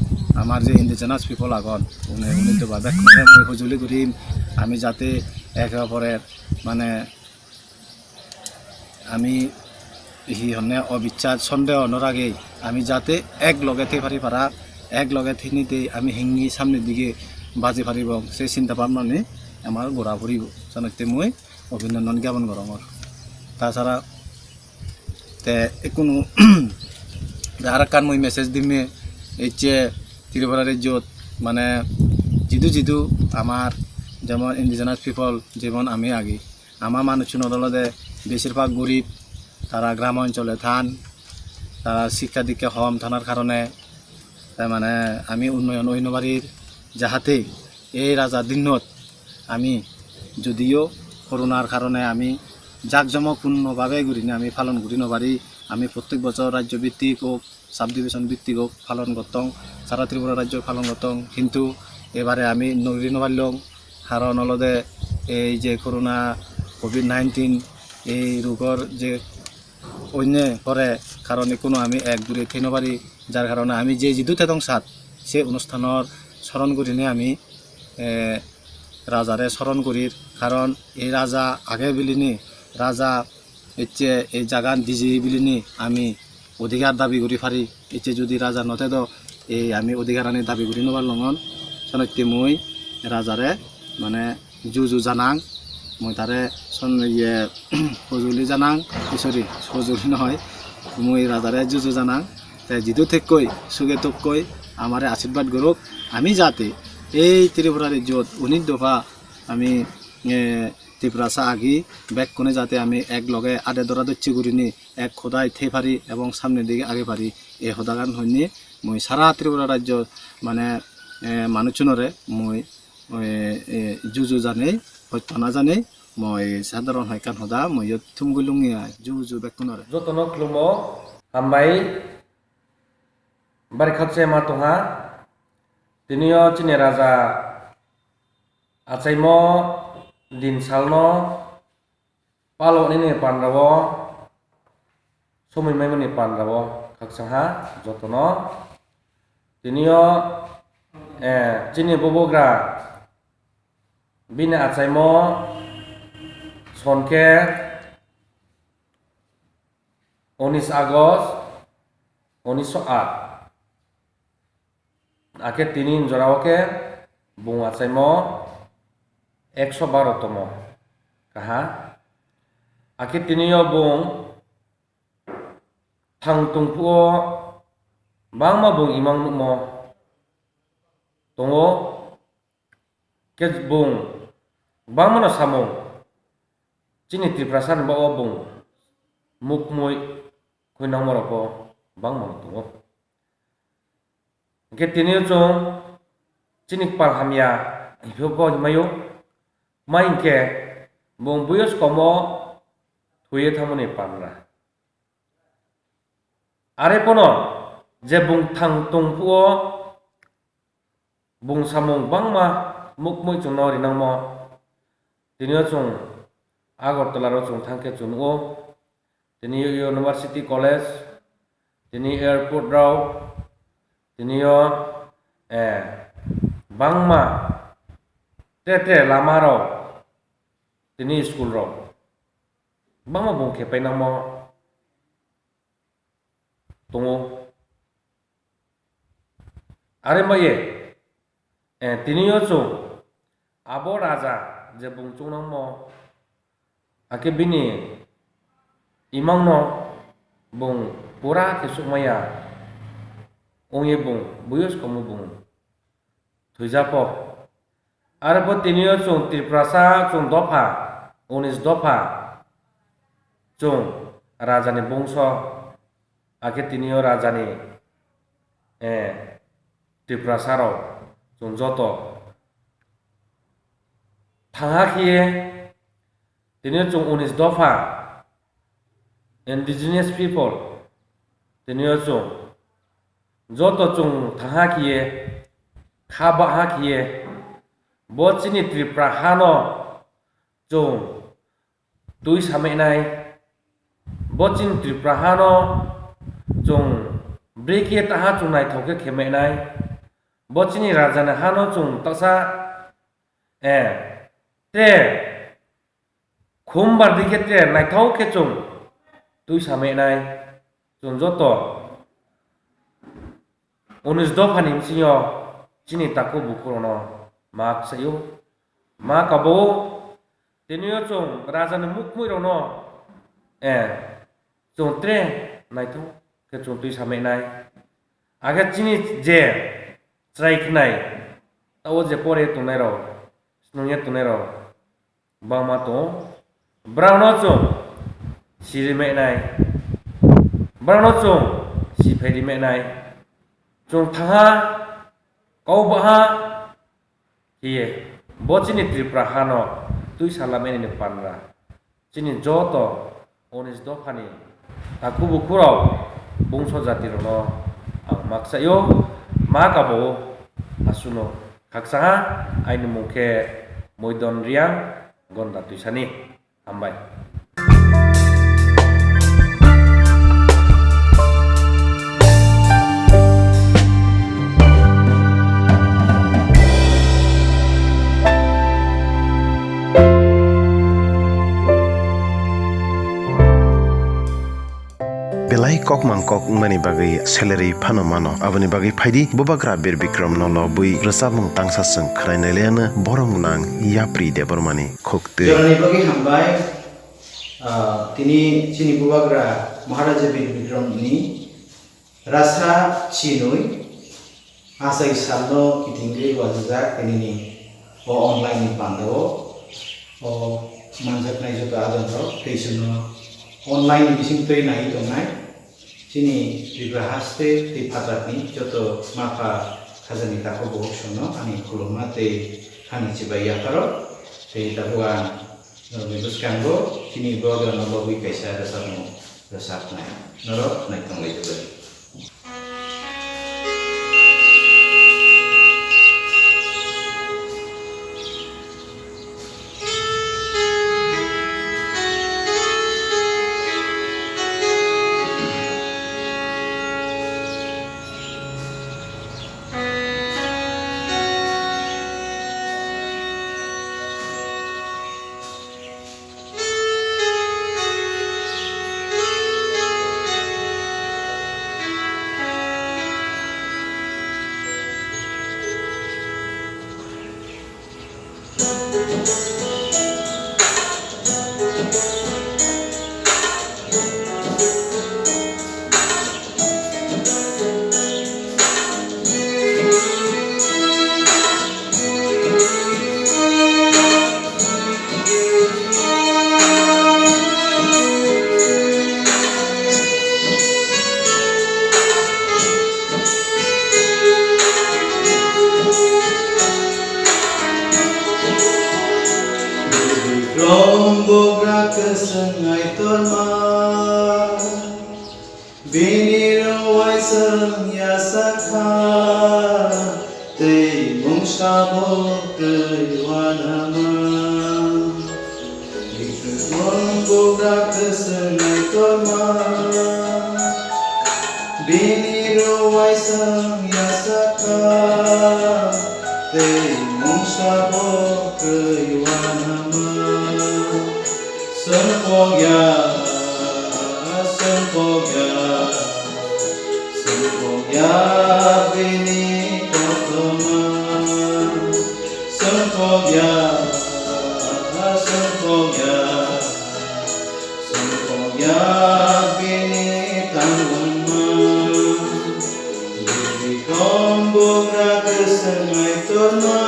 আমার যে ইন্ডিজিনাস পিপল আগন উনি তো ভাবে মই সজুলি করিম আমি যাতে একে অপরের মানে আমি হিহনে অবিচ্ছাদ সন্দেহ নরাগে আমি যাতে এক লগেতে পারি পারা এক লগে থিনিতে আমি হিঙ্গি সামনের দিকে বাজে পারিব সেই চিন্তা ভাবনা নিয়ে আমার ঘোরা ফুরিব জানতে মই অভিনন্দন জ্ঞাপন করঙর তাছাড়া তে কোনো আর কান মই মেসেজ দিমে এই যে ত্রিপুরা রাজ্যত মানে জিদু আমার যেমন ইন্ডিজিনাস পিপল যেমন আমি আগে আমার মানুষ নদলদে বেশিরভাগ গরিব তারা গ্রাম অঞ্চলে থান তারা শিক্ষা দীক্ষা হম থানার কারণে তার মানে আমি উন্নয়ন অহিনবাড়ির যাহাতে এই রাজা দিনত আমি যদিও করোনার কারণে আমি জাকজমকপূর্ণভাবে ঘুরিনি আমি পালন করি নবারি আমি প্রত্যেক বছর রাজ্য ভিত্তিক হোক সাব ডিভিশন ভিত্তিক হোক পালন করতাম সারা ত্রিপুরা রাজ্য পালন করতাম কিন্তু এবারে আমি নগরী নবারলাম কারণ অলদে এই যে করোনা কোভিড-19 এই রোগর যে অন্য করে কারণে কোনো আমি এক দূরে থেন পারি যার কারণে আমি যে যিদু তেতং সাত সেই অনুষ্ঠানের স্মরণ করি নিয়ে আমি রাজারে স্মরণ করি কারণ এই রাজা আগে বিলিনি রাজা এচ্ছে এই জাগান দিজি বিলিনি আমি অধিকার দাবি করি পারি এচ্ছে যদি রাজা নতে তো এই আমি অধিকার আনি দাবি করি নবার লঙন সনত্যে মই রাজারে মানে জু জানাং মই তারে ইয়ে সজুলি জানাং সরি সজুলি নহয় মই রাজারে জু জানাং তাই যিটো থেককৈ সুগে তোককৈ আমারে আশীর্বাদ করুক আমি যাতে এই ত্রিপুরা রাজ্যত 19 দফা আমি ত্রিপুরাসা আগি ব্যাক কোনে যাতে আমি এক লগে আদে দরা দচ্ছি করিনি এক খোদাই থে পারি এবং সামনের দিকে আগে পারি এই সদাগান হইনি মই সারা ত্রিপুরা রাজ্য মানে মানুষজনরে মই জু জানে হয়তো না জানে মই সাধারণ হাইকান সদা মই থুমগুলুঙি জু ব্যাক কোনরে যতন ক্লুমো হামবাই বারিখাচ্ছে মাতোহা তিনিও চিনে রাজা আচাইম দিন সালনো পালো নিনে পান্ডাব সময়মাইমনি পান্ডাব খাকসাহা যতন তিনিও চিনি ববগ্রা বিনে আচাইম সনকে 19 আগস্ট 1908 আকে তিনি জরাওকে বুং আচাইম 112 তম কাহা আকে তিনিও বুং থাং তুংপুও বাংমা বুং ইমাং নুmo tongo ke bung bangmano samung chini triprasan ba bung mukmoi khoinang moroko bangmano tongo ke tinio chong chini par hamya hibbo mayo maingke bung buyos komo thuye thamoni panra are pono je bung thang tungpuo bung samung bangma mukmoi chung nori nangmo tinio chung Agartala ro chung thangke chung o tinio University College tinio airport raw tinio bangma te lama raw tinio school raw bangma bung khepai nangmo tongo are maye tinio chung abo raja je bung chung nangmo ake bini imangno bung pura ke sukmaya ongye bung buyos komu bung thuijapo arbo tinio chung triprasa chung dopa 19 dopa chung rajani bungso ake tinio rajani triprasa ro chung joto thangakhiye tini chung 19 dofa indigenous people tini chung joto chung thaha kiye khaba ha kiye bo chini Tripura hano chung tui same nai bo chini Tripura hano chung breke taha chung nai thoke kheme nai bo chini rajana hano chung tasa te khumbar dike te nai thoke chung tui same nai chung joto 19 dofa nim sinyo chini taku bukurono mak sayo mak abo tinyo chung rajana mukmui rono chung tre nai tho ke chung tui same nai aga chini je trai knai tawo je pore tunai ro snungye tunai ro bama to brauno chung sirime nai brauno chung sipedi me nai chung thaha kau baha hiye bo chini Tripura hano tui salame ni panra chini joto 19 dofa ni taku bukuro bungso jati rono ang maksayo makabo asuno kaksaha aini mungke moidon riang gonda tuisani hambai. belai kok mangkok mani bagai salary phano mano aboni bagai phaidi bobagra Birbikram no lobui resabung tangsa seng khrainai leana borong nang yapri debormani khokte jorani bagi hambai tini chini bobagra Maharaja Birbikram ni rasa chinui asai salno kitingli wajak ini o online ni pando o manjak nai jota adon ro teisuno online bising tei nai tongnai chini Tripura haste ti phatrakni joto mafa khajani tako bohok sono ani khuluma tei hani chibaya karo tei tabuan bebas kanggo chini boga no lobui kaisa rasarno rasaknai noro nai tonglai jobai. Rombo kesengai torma biniro waisang yasakha te mungshabo te wanama Rombo kesengai torma biniro waisang yasakha te mungshabo te wanama Sempogya, bini kotoma. Sempogya, bini tanggama. Bini kombo braga sengai torma.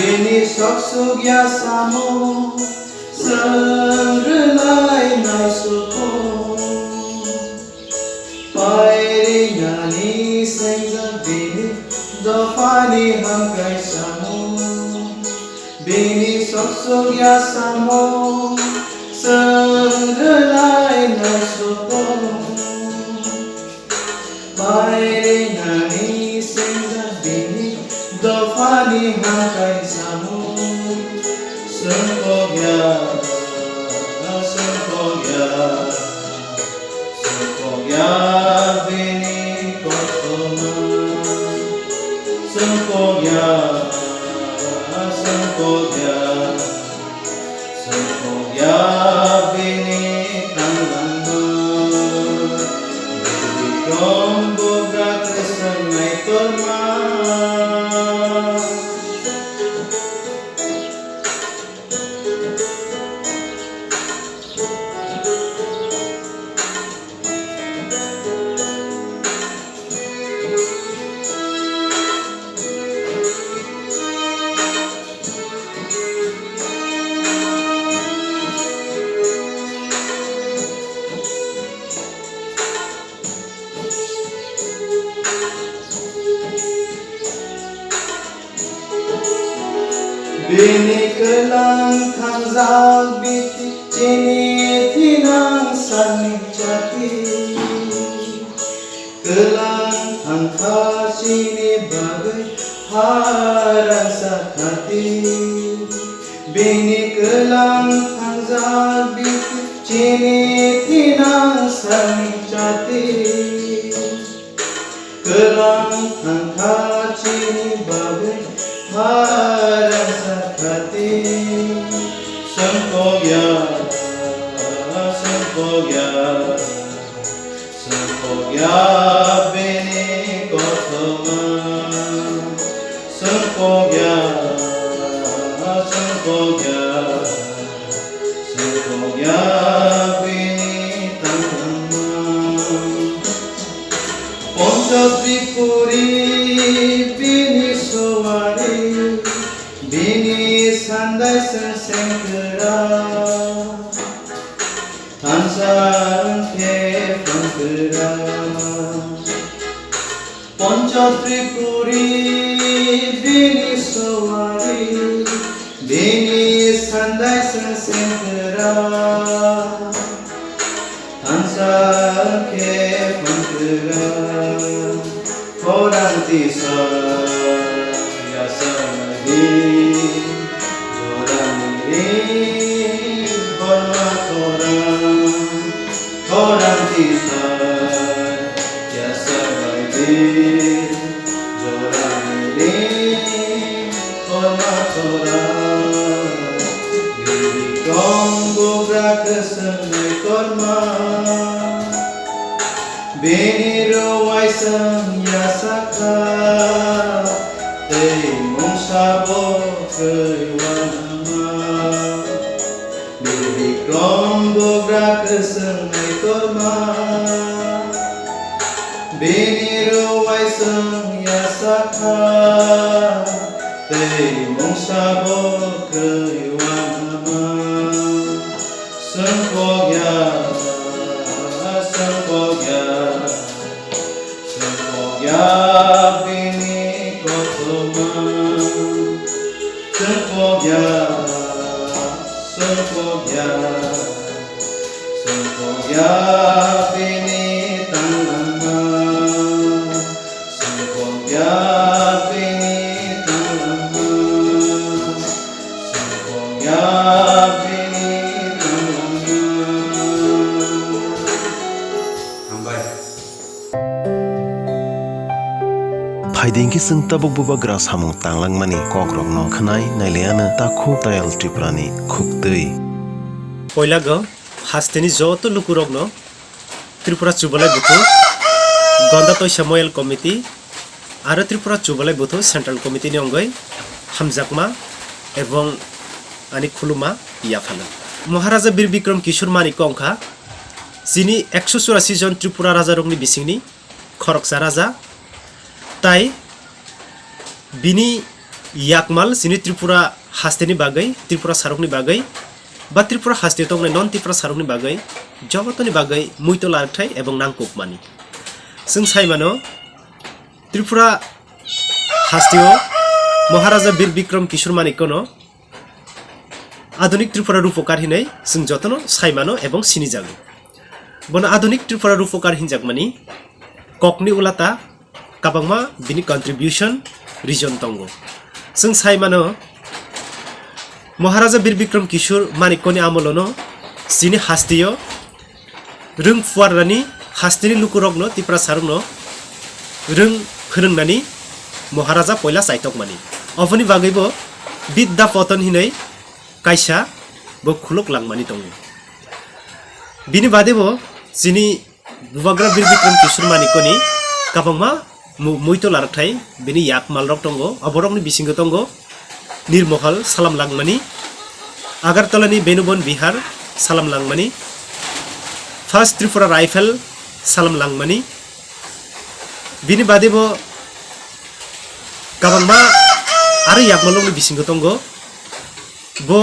bini soksugya samo sangrelai nai suko pairi nyani sengza bini dofani hamkai samo bini soksugya samo sangrelai nai suko pairi nyani sengza bini dofani hamkai samo sengkogya sengkogya bini kotoma sengkogya bini tanglama bikrom boga kesengai torma bini kelang kangjal biti cini tinang sani jati kelang angka cini bagai haran sakati bini kelang kangjal biti cini tinang sani jati kelang angka cini bagai haran sakati sengkogya bini kotoma sengkogya bini tanglama ponco tripuri bini sowari bini sandai sengkera tansarun ke pangkera ponco tripuri bini sowari bini sandai sengkera tansarun ke pangkera orang tisa ya samadi orang ini hormat orang tisa ya samadi orang ini hormat orang diri konggo kesenai korma bini rowaisang yasaka tei mong sabo keiwanama bini krombo kesenai korma bini rowaisang yasaka tei mong sabo keiwanama sengkogya bini kotoma sengkogya bini tanglama sengkogya bini tanglama sengkogya bini tanglama Sampai. Phaidengki sing tabuk bubagra samung tanglang mani kokrok no khnai naileana takhu tayal triprani khuktei পয়লাগো হাস্তেনি যত লুকুরগ্ন Tripura চুবলাই বুথু Ganda তৈসা ময়েল committee আর Tripura চুবলাই বুথু central কমিটিনি অঙ্গই হামজাকমা এবং আনি খুলুমা ইয়াফালা মহারাজা বীর বিক্রম কিশোর মানিক অংখা যিনি 184 জন ত্রিপুরা রাজা রংনি বিসিংনি খরকসা রাজা তাই বিনি yakmal sini Tripura hasteni bagai Tripura sarokni bagai ba Tripura haste tongnai non Tripura sarokni bagai jogotoni bagai muito larthai ebong nangkukmani sung saimano Tripura hasteo Maharaja Bir Bikram Kishore Manikono আধুনিক ত্রিপুরা রূপকার হিনাই जों যতন সাইমানো এবং সিনিজাগো বন আধুনিক ত্রিপুরা রূপকার হিনজাকমানি cockney উলাতা কাবাংমা বিনি contribution reason তঙ্গো जों সাইমানো মহারাজা বীর বিক্রম কিশোর মানিকনি আমলনো সিনি হাস্তিয় রং ফুয়াররানি হাস্তিনি লুকুরগনো ত্রিপুরা সারগনো রং फोरोंनानि মহারাজা পয়লা সাইতকমানি অফনি বাগৈবো বিদ্যা পতন হিনাই kaisa bo khuluk langmani tongo bini badebo sini bubagra Bir Bikram Kishore Manikoni kabangma muito larthai bini yak malrok tongo aborokni bisingo tongo Nirmahal salam langmani Agartala ni Benubon Bihar salam langmani First Tripura Rifle salam langmani bini badebo kabangma ari yak malrokni bisingo tongo bo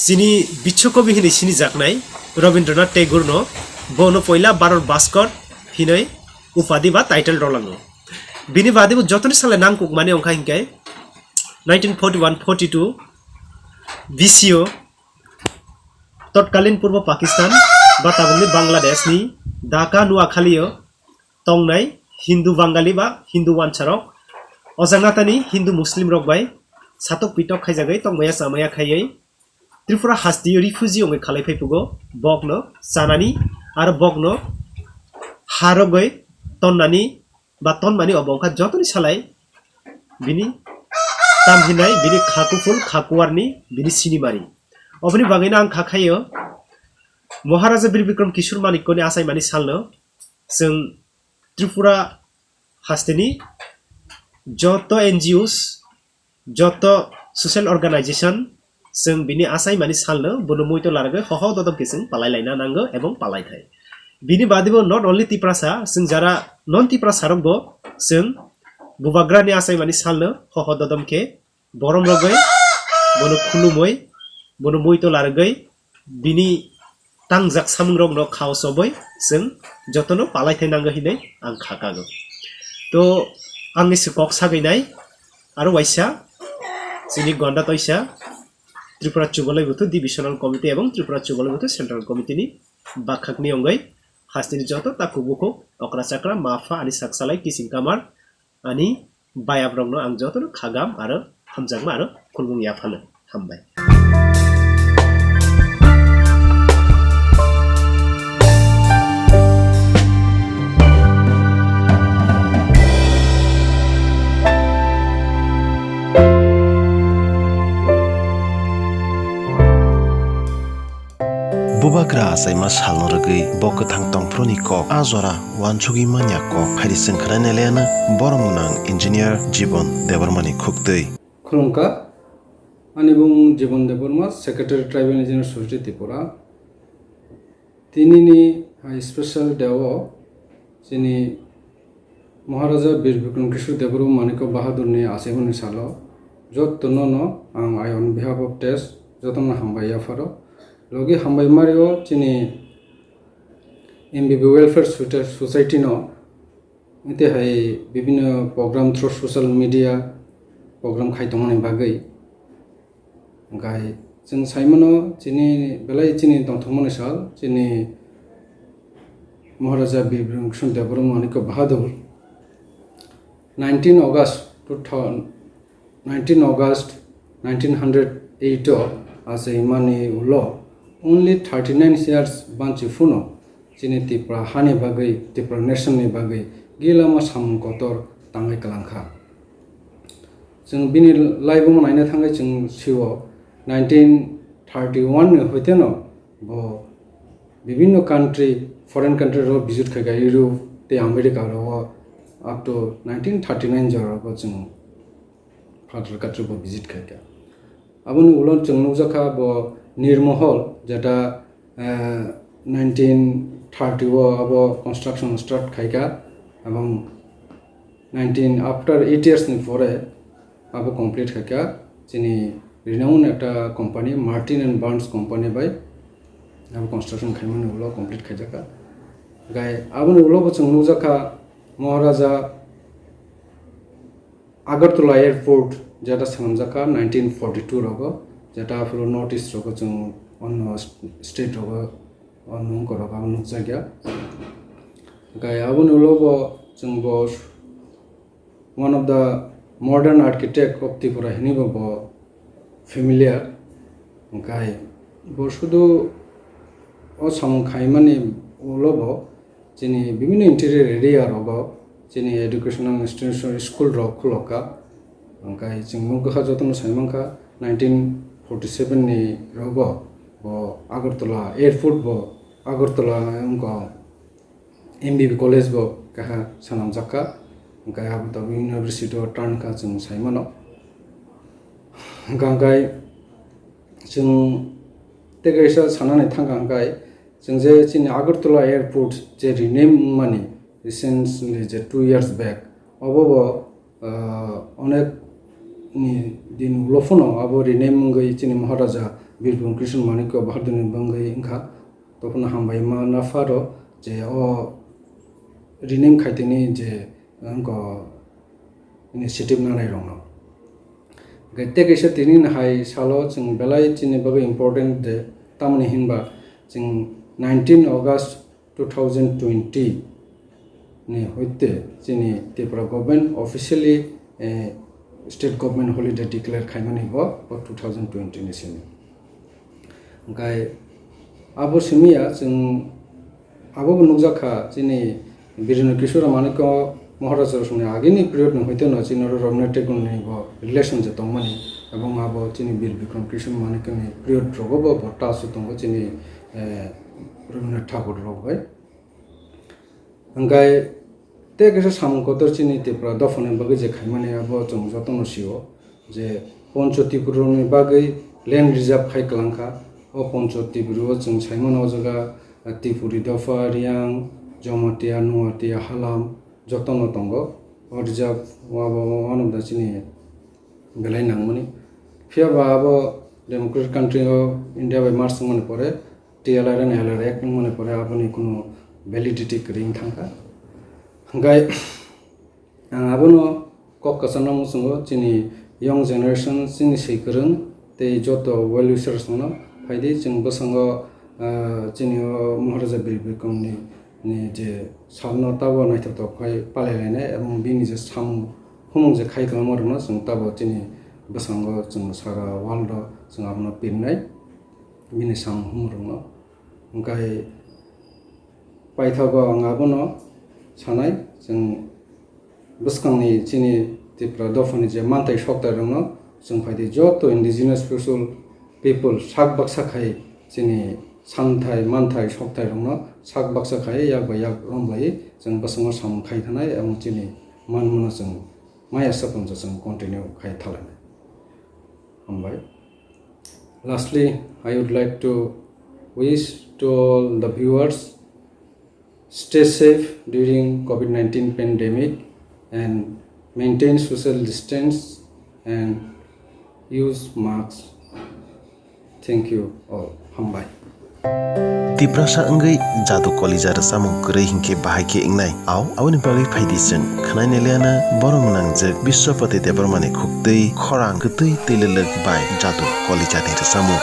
sini bichkobi hini sini jaknai Rabindranath Tagore no bono poila Baror Baskor hinai upadi ba title rolango bini badi bo jotoni sale nangkuk mani ongkha hingkai 1941-42 BCO totkalin purbo Pakistan ba tabungni Bangladesh ni Dhaka Nuakhaliyo tongnai Hindu Bangali ba Hindu wancharok ojangatani Hindu Muslim rok bai satok pitok khaijagai tongmaya samaya khaiयै Tripura hastiyo refugee ongai khalai phaipugo bokno sanani ar bokno harogoi tonnani ba tonmani obongkha jotoni salai bini tamhinai bini khakuful khakuarni bini sinimari obni bagaina ang khakhayo Maharaja Bir Bikram Kishore Manikoni asai mani salno जों Tripura hasteni joto NGOs joto social organization जों बिनि आसाय मानि सालनो बोनो mojito लारगो हह ददम के जों पालाय लायना नांगो एबं पालाय थाय बिनि बादिबो नट ओनलि तिप्रासा जों जारा नन तिप्रासा रंबो जों बुबाग्रानि आसाय मानि सालनो हह ददम के बरम रगै बोनो खुलुमै बोनो मोइतो लारगै बिनि तांजाक सामुं रंनो खावसबै जों जतनो पालाय थाय नांगो हिनै आं खाकागो तो आंनि सिकक सागैनाय आरो वाइसा जोंनि गन्दा तयसा Tripura Chubalai Butu Divisional Committee এবং Tripura Chubalai Butu Central Committee ni bakhakni ongai hastini joto takubuko okra chakra mafa ani saksalai kising kamar ani bayab rongno ang joto khagam aro hamjangma aro khulbung yafalo hambai Bubagra saima salno ragui bok thang tongproni kok azora wanchugi manya kok khari singkhra nelena boromnang engineer Jibon Debarmani khukdei खुलुमका आंनि बुं जीवन Debbarma secretary tribal engineer society Tripura दिनैनि special डेआव जोंनि महाराजा बीर बिक्रम किशोर देबरु मानिक बाहादुरनि आसिमनि सालो जतनो आं आइ अन behalf of test जतनो हामबाय आफारो लगे हामबाय मारियो जोंनि एमबिबि वेलफेयर सोसाइटि न इतेहाय विभिन्न program through social media program खायतंनि बागै गाय जों साइमनो जोंनि बेलाय जोंनि दंथमनि साल जोंनि महाराजा बीर बिक्रम किशोर देबरु Manik Bahadur 19 August 1908 as a money law only 39 years banchi funo chini tipra hani bagai tipra nation ni bagai gilama sam kotor tangai kalangkha जों बिनि लाइव नायनो थाङै जों सिओ 1931 नि होतेनो बो विभिन्न कंट्री फरेन कंट्री रो विजिट खायगा यूरोप ते अमेरिका रो अप टू 1939 जरो जों फादर काट्रि बो विजिट खायगा आबुन उलन जों नुजाखा बो निर्महल जेटा 1930 अब कंस्ट्रक्शन स्टार्ट खायगा एवं 19 आफ्टर 8 years नि फरे अब कमप्लीट हैका जोंनि रिनाउन एक company Martin and Barnes company by अब कंस्ट्रक्शन खाइमोन उलो कमप्लीट खाइजाका गाय अब उलो बचों नुजाका महाराजा आगरतला एयरपोर्ट जेटा सामजाका 1942 रगो जेटा आफलो नॉर्थ ईस्ट रगो जों अन स्टेट रगो अन करगा नुजाग्या गाय अब उलो जों बस one of the modern architect of Tripura hini bo familiar guy bo शुधु o sam khaimani ulo bo jini bibhinno interior area rogo jini educational institution school rok khuloka गाय जों मुगहा जतन साइमंखा 1947 नि रोगो बो आगरतला एयरपोर्ट बो आगरतला उनको एमबीबी कॉलेज बो कहा सनम जक्का गाय अब तब यूनिवर्सिटी और टर्न का जों साइमनो गाय जों तेगैसा सानानै थांगांगाय जों जे जोंनि आगरतला एयरपोर्ट जे रिनेम माने रिसेंटली जे 2 years बैक अबो अनेक नि दिन उलफनो अब रिनेम गई जोंनि महाराजा बिरभुम कृष्ण माणिक्य बाहादुरनि बंगै इंखा तखन हामबाय मा नाफारो जे रिनेम खाइतेनि जे उनको इनिशिएटिव नानाय रंनो गते कैसे तिनि हाय सालो जों बेलाय तिनि बगे इम्पोर्टेंट दे तामनि हिनबा जों 19 अगस्त 2020 नि होइते जोंनि Tripura government officially state government holiday declare खाइमानि बो 2020 नि सिम गाय आबो सिमिया जों आबो नुजाखा जोंनि बिरेन्द्र किशोर माणिक्य महाराजा रसुनि आगेनि पिरियड नहैते न चिनर रघुनाथ टेगरनि रिलेशन जे दंमानि एबं आबो चिनि बीर विक्रम कृष्ण माणिक्यनि पिरियड रगबो बटासु दङ चिनि रघुनाथ ठाकुर रगबाय अंगाय ते गेसे सामकोतर चिनि त्रिपुरा दफने बगे जे खाइमाने आबो जों जतन सियो जे पंचतीपुरनि बागै लैंड रिजर्व खाइकलांखा ओ पंचतीपुर जों साइमन अजगा त्रिपुरी दफा रियां जमातिया नुवातिया हालाम जतन दंगो रिजर्व वन ऑफ द चिनि बेलाय नांगमनि फियाबा आबो democratic country of India by March मन परे टीएलआर एंड एलआर एक्ट मन परे आबोनि कुनु वैलिडिटी करिं थांका गाय आबोनो ककसन मुसंगो चिनि यंग जनरेशन चिनि सेकरं ते जतो वेल विशर्स न फायदे जों बसंगो चिनि महाराजा बीर विक्रमनि नि जे सामनो ताबो नायथ खाय पालायलायनाय एबं बिनि जे साम हुमं जे खाय खालामो जों ताबो चिनि बसंगो जों सारा वर्ल्ड जों आबनो पिननाय बिनि साम हुमरनो गाय पाइथाबो आबोनो सानाय जों बसखांनि चिनि त्रिपुरा दफानि जे मानथाय सक्ताय दङ जों फायदे जतो इन्डिजिनियास पिपल साक बाक्सा खाय चिनि सानथाय मानथाय सक्ताय दङ साक बाक्सा खाय याक बायाक रमलाय जों बसंगो साम खाय थानाय एबं चिनि मान मन जों माया सपन जों कन्टिन्यू खाय थालायनाय हमबाय lastly I would like to wish to all the viewers stay safe during COVID-19 pandemic and maintain social distance and use masks. Thank you all. Hambai. Tiprasa anggai jadu kolijar samung kere hingke bahake ingnai au awni bagi faidiseng khanai neliana borong nangjek biswapati debarmani khukdei khorang gtei telelek bai jadu kolijar ni samu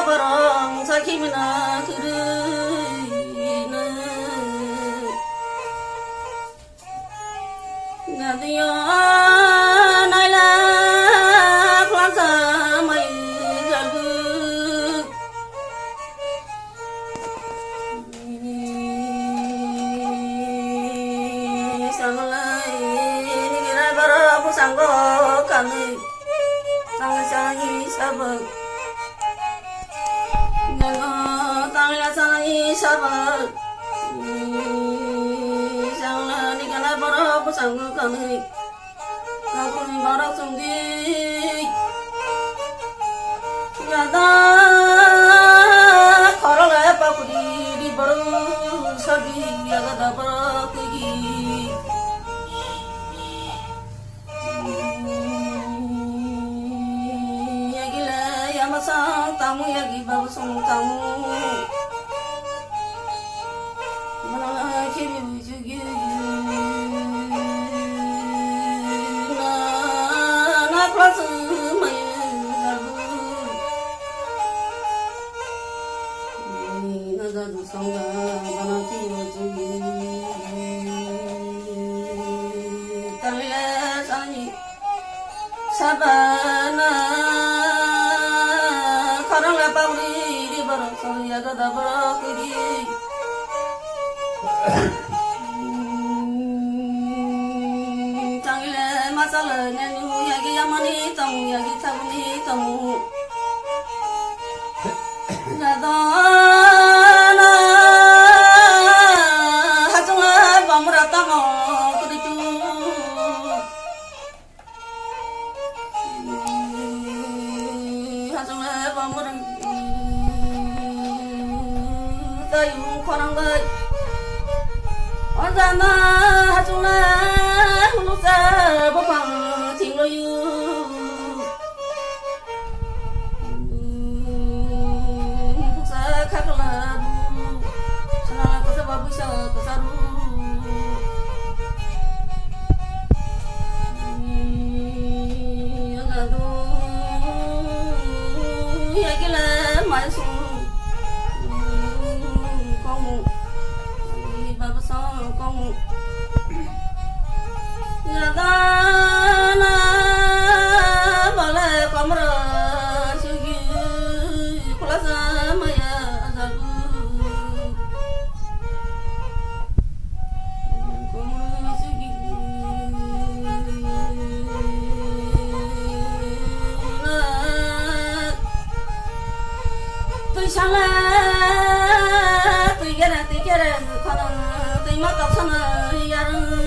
Barang 사키미나 그르이는 나도요 나이라 플란사 마이 잘부 상을라이 니기라 바라 부상고 가는 상상이 사박 내가 땅이라 사랑이 사박 상라니가 나 바라 부상고 가는 가꾸니 바라 송디 야다 걸어가 빠꾸리 리버로 사기 야가다 바라 그기 sang tamu yagi babu song tamu mana kimi bujugi na kelas mai gabu na gabu song mana kimi bujugi talila sani sabana 야가다 버럭거리 장일에 마살라 내누 야기 야마니 똥 야기 타구니 똥 나도나 하정아 밤으라따고 그리쭈 하정아 밤으라 yung kharang gai ozana hajuna hulusa bopang tinglo yu buksa khakla bu sanala kosa babu sa kosaru yangadu yagila maisu Yadana bale kamra sugi kulasa maya azabu kamra sugi na tu shala tu kera kana tu mata sana yaran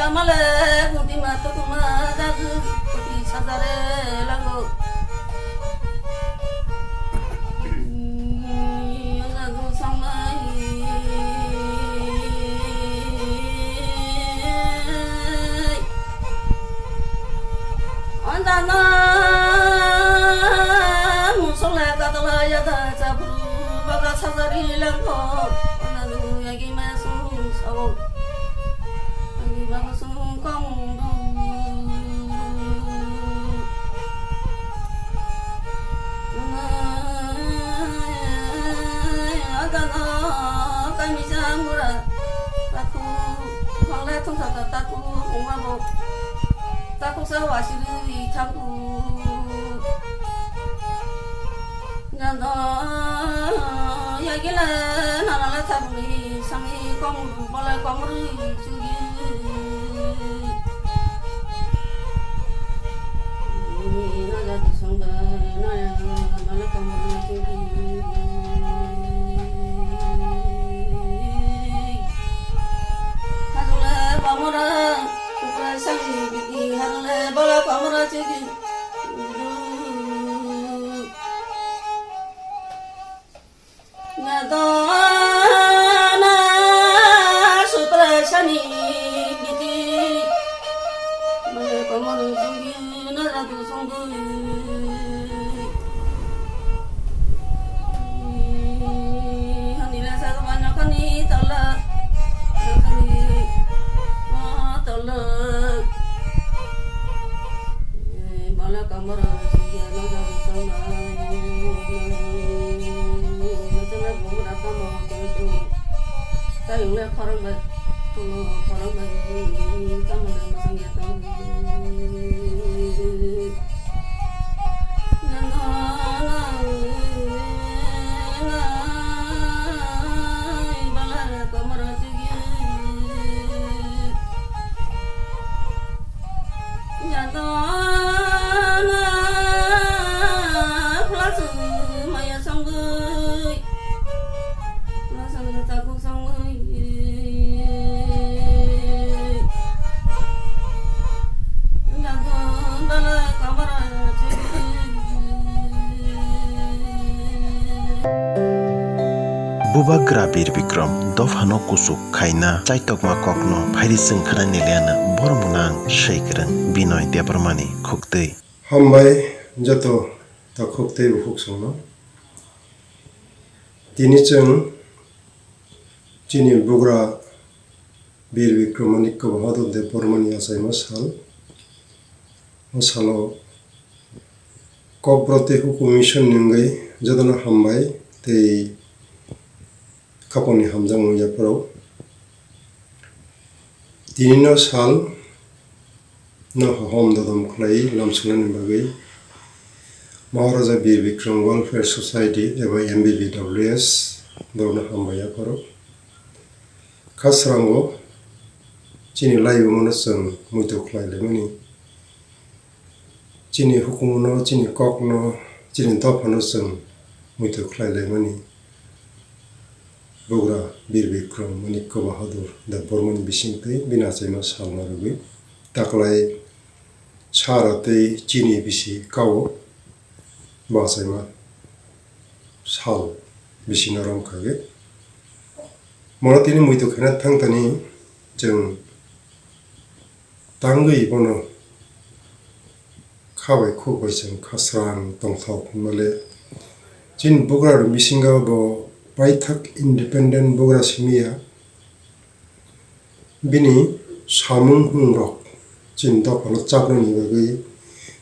male muti mata kuma dagu pati sadare lago lagu samai andana musola katala yada sabru baga sadari lago lagu yagi masu sawo bagus sungkong agana kami samura taku mangla tong sata taku umabo taku sawasiri taku nanda yagila nalala tabuni sami kong bola kongru sugi Bubagra Bir Bikram dofhano kusuk khaina chaitokma kokno phairi singkhana niliana bormunang sheikrang Binoy Debarmani Khuktei Hambai jato ta Khuktei bu huksongno tini chung chini Bugra Bir Bikram Manikko Bahadur Debarmani asai masalo Kobrote hukumission ningai jadana hambai tei kaponi hamjang yapro tinino sal no hom dodom khlai lamsunan bagai Maharaja Bir Bikram Welfare Society eba MBBWS dona hambai yapro khasrango chini laibu monasang muito khlai lemani chini hukumuno chini kokno chini dopano sang muito khlai lemani Bugra Bir Bikram Manikko Bahadur Debarmani bisingtei binachaima salmarugui taklai saratei chini bisi kawo bachaima sal bisina rongkhage monatini muito khena thangtani jeng tangui bono khabai khubai jeng khasrang tongthok male chin Bugra bisinga bo Paithak Independent Bugra Simia Bini Samung Hungrok Cinta Pano Chapnani Bagai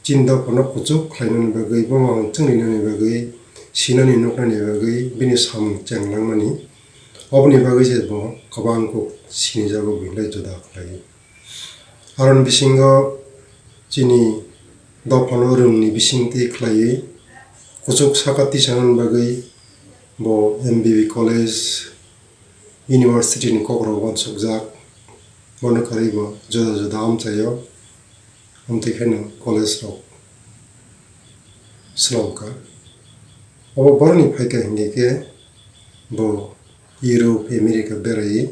Cinta Pano Kucuk Klainan Bagai Bamang Tunglinani Bagai Sinani Noknani Bagai Bini Samung Changlangmani Obni Bagai Jebo Kabangko Sinijago Bilai Jodak Lagi Aron Bisinga Cini Dopano Rungni Bisingti Klai Kucuk Sakati Sanan Bagai bo MBB College University ni kokro wan sukjak bono karibo joda am chayo amte khena college ro slomka obo borni phaika hingi ke bo Europe America berai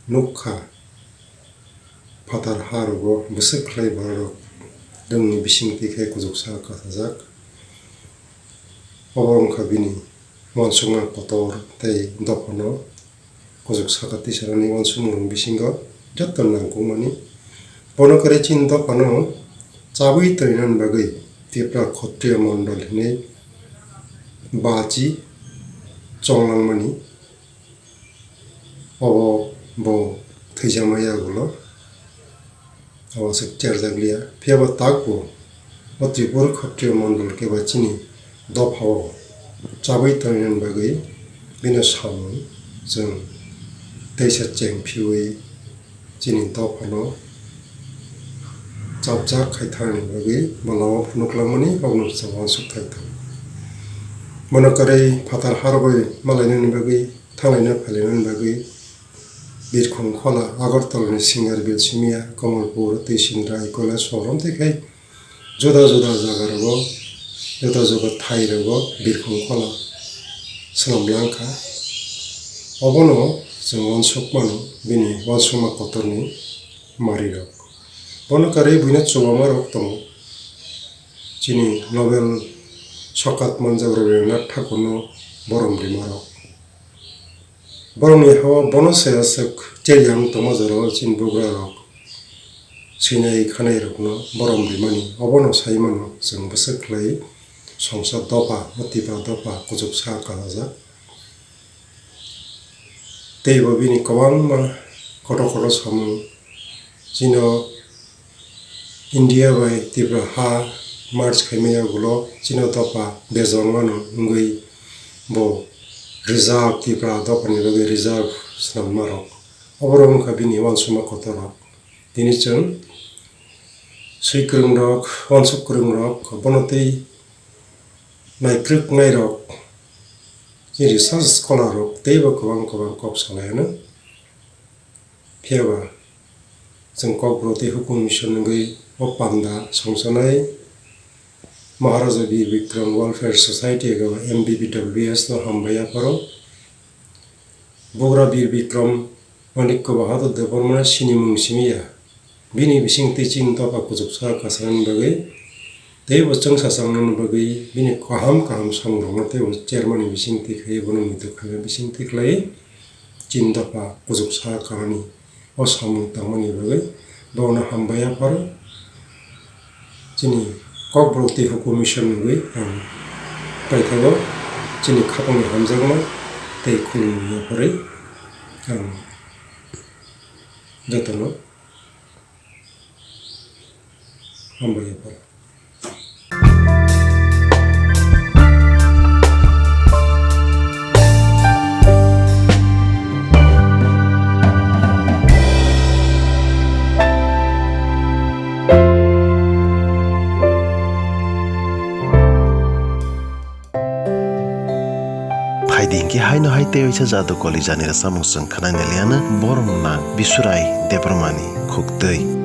nukha phatar harugo busuk khlai baro dungni bisingti khe kujuksa ka sajak obo khabini Wansunga kotor tei dopano kujuk sakati sarani wansumung bisingo jotton nangkungmani bono kare chin dopano chabui toinan bagai tipra khotriya mondol hine baji chonglangmani obo bo theijamaya gulo awasuk cherjaglia pheba takbo otripur khotriya mondol ke bachini dophawo Chabai Toinan Bagai Bina Samun Jung Teisa Cheng Piwi Chinin Topano Chabjak Khaithani Bagai Balawa Punuklamani Ognup Sawan Suktaito Monokarei Patar Harbai Malainan Bagai Thalaina Phalinan Bagai Birkhong Khola Agartala Singar Bil Simia Kamalpur Teisindra Ikola Sorom Tekai Joda Joda Jagargo Joda Joda Thairago Birkhong Khola Salamlanka Obono Jung Wansukmano Bini Wansuma Kotorni Marirok Bono Kare Bina Chubamarok Tongo Chini Nobel Sokat Manjabravena Thakurno Borom Rimarok Boromni Hawa Bono Sayasuk Cheyang Tomazaro Chin Bugrarok Sinai Khanai Rokno Borom Rimani Obono Saimano Jung Basaklai Songsa Dopa Motiba Dopa Kujuk Sa Kalaza Teibo Bini Kawang Ma Koto Koto Samu Jino India by Tibra Ha March Kemia Gulo Jino Dopa Bezongmano Ngui Bo Reserve Tibra Dopa Niloge Reserve Snam Marok Oborom Kabini Wansuma Kotorok Dinichun Suikrung Rock Wansukrung Rock Bonotei Naikruk Nairok Research Scholar Rock Teiba Kawang Kop Salayana Piaba Jung Kobroti Hukum Mission Ngui Opanda Songsanai Maharaja Bir Bikram Welfare Society Go MBBWS No Hambaya Paro Bugra Bir Bikram Manikko Bahadur Debarmani Sinimung Simia Bini Bising Teaching Topa Kujuksa Kasaran Bagai tebo chang sa sang nan bagai bini kaham sang rong tebo chairman bising ti khai bono mitu khai bising ti klai cinta pa kujuk sa kahani o samung tamani bagai bona hambaya par chini kok broti hukumission ngai pai thago chini khapang hamjagma tei khung no pare jatano hambaya par Dinki hai no hai teo isa jadu koli janira samung sung khana neliana borom na bisurai depromani khoktei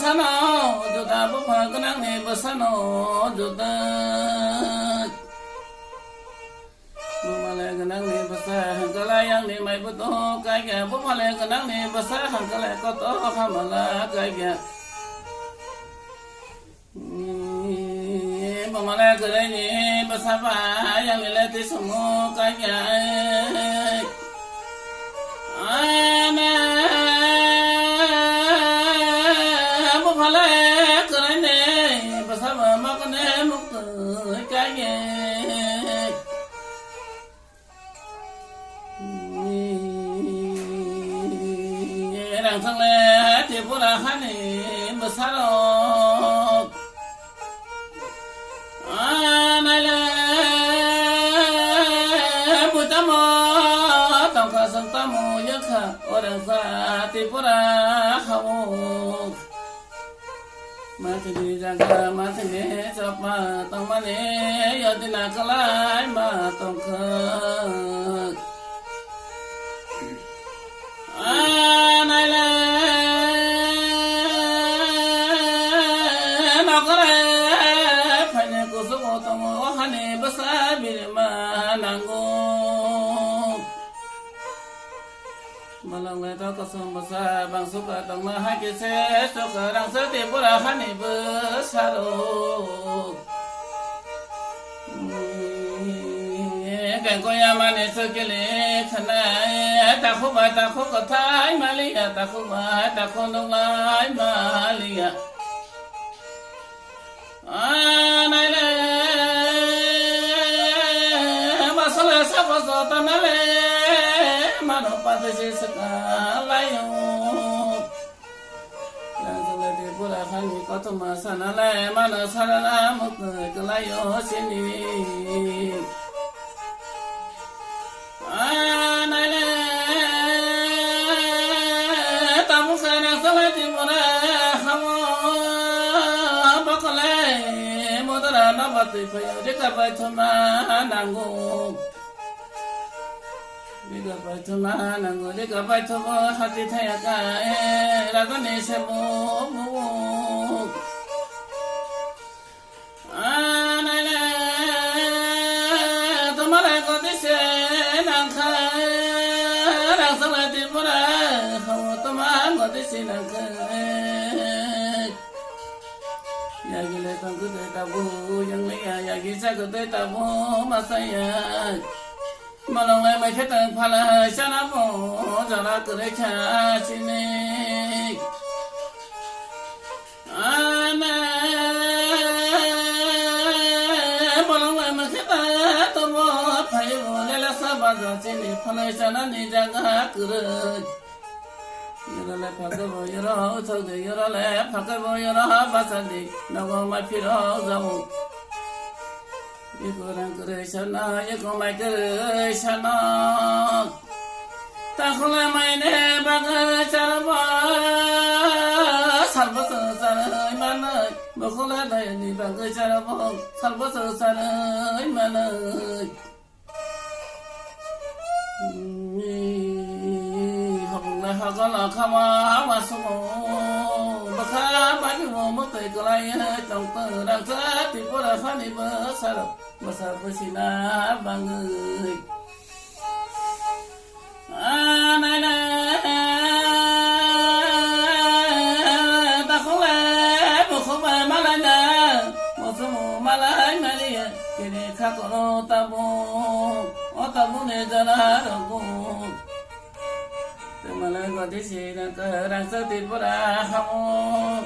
Sana juta bupa kenang ni besano juta bumale kenang ni besar hangkala yang ni mai betul kaya bumale kenang ni besar hangkala kotor hamala kaya bumale kenang ni besar yang ni letih semua kaya ana bumale kenang ni besar makne muktu kaya Rang sang le ti pura hani besaro Anai le butamo tong ka sang tamu yakha orang sa ti pura hawo Mati di jaga mati ne sapa tong mane yadina kalai ma tong ka Anai le nakare phane kusumo tomo hani basa birma nango malang le ta kasum basa bang suka tong ma ha ke se suka rang se te pura hani besaro Cảnh coi mane sơ kê lê khana ta khu có thái malia ta khu nông lai malia này lê mà sao lê sao có gió ta nè lê mà nó bắt được gì sắc lai yo Lang sơ lê thì bữa là khăn mi có thầm mà sa nè lê mà nó sa nè một người cái lai yo xin đi Anai le tamu sana salati mona hamo bakale modara nabati payo deka paithuma nango deka paithuma hati thaya ka ragane se mo Anai le tomara ko dise Rang sang le ti pura hawo tama ngo ti sinang ke Ya gile tang ku te tabu yang le ya gi sa ku te tabu ma sa ya Malong le mai khetang phala sa na mo jara kre cha sine Ana Malong le mai khetang to mo phai mo le la sa ba ja sine phala sa na ni jaga kre Yara le phakabo yara thau de yara le phakabo yara basandi nago ma phiro zau Iko rang kre sana iko mai kre sana Ta khole mai ne bag charba sarba sarai manai Bakhole dai ni bag charba sarba sarai manai Hagala kama masumo bakha bani mo motai kalai tong ta rang sa ti pura khani basar basina bangai Anai na ta khole bukhuma malana mosumo malai malia kene khakoro tabu o tabu ne jara rogo Malay ko di sina ka rang sa ti pura hamo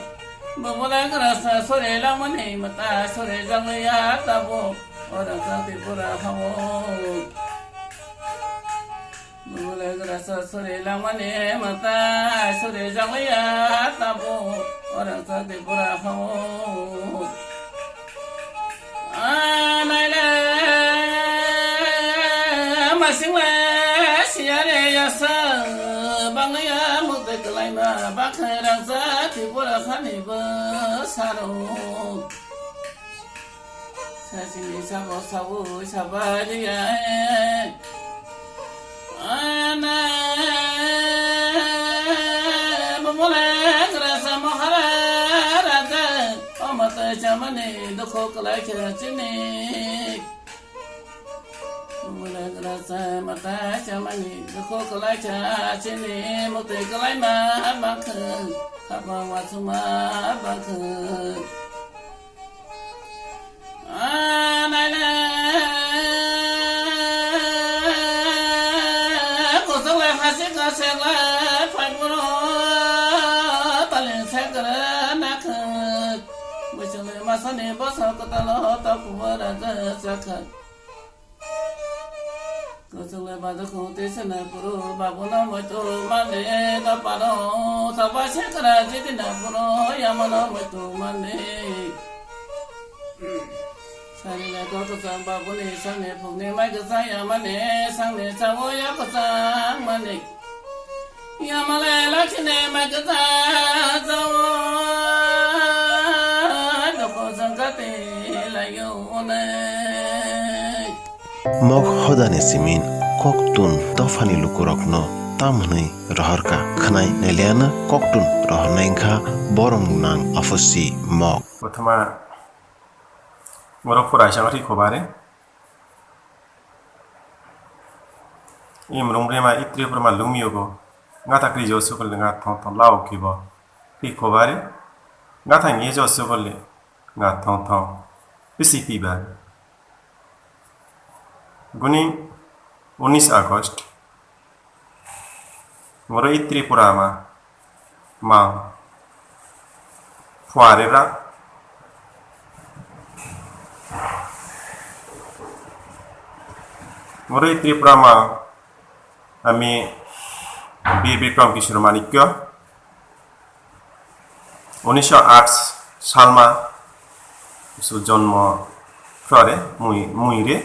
Bumula ka rasa sore lang mani mata sore jang ya tabo O rang sa ti pura hamo Bumula ka rasa sore lang mani mata sore jang ya tabo O rang sa ti pura hamo Anai le masing le siare ya sa bang ya một tay lại mà bác hay đang giá thì có là khá này bơ sao sa xin đi sao có sao vui sao ba đi ai ana bông lá ra sao mà hara ra chamani dukho kalai kira chini mula grasa mata chamani dukho kalai kira chini mute kalai ma bakh khapa wasuma bakh anala kosala hasika sela phaguro talen sakra nakh muchale masane basa katalo tapura sakha kosala badakho tesana puro babuna moto mane da paro sabase kara jitina puro yamana moto mane Sane ko sang babuni sane phune mai ka saya mane sangne sawo ya ko sang mane yamale lakshne mai ka sawo doko sangate layo ne mok hodane simin koktun dofani lukurokno tamhnai roharka khanai neliana koktun rohnaingkha borong nang afosi mok प्रथमा मोर फरायसाफोरखौ खबारे इमरुमरेमा इत्रिफोरमा लुमियोगो गाथा क्रिजो सुगल nga thong thong lao kibo pi khobare गाथा ngejo सुगल nga thong thong PCP ba guni 19 August मोर इत्रिपुरामा ma fuarera मोर त्रिपुरामा हामी वीर विक्रम किशोर माणिक्य 1908 सालमा उसको जन्म फ्ररे मुइरे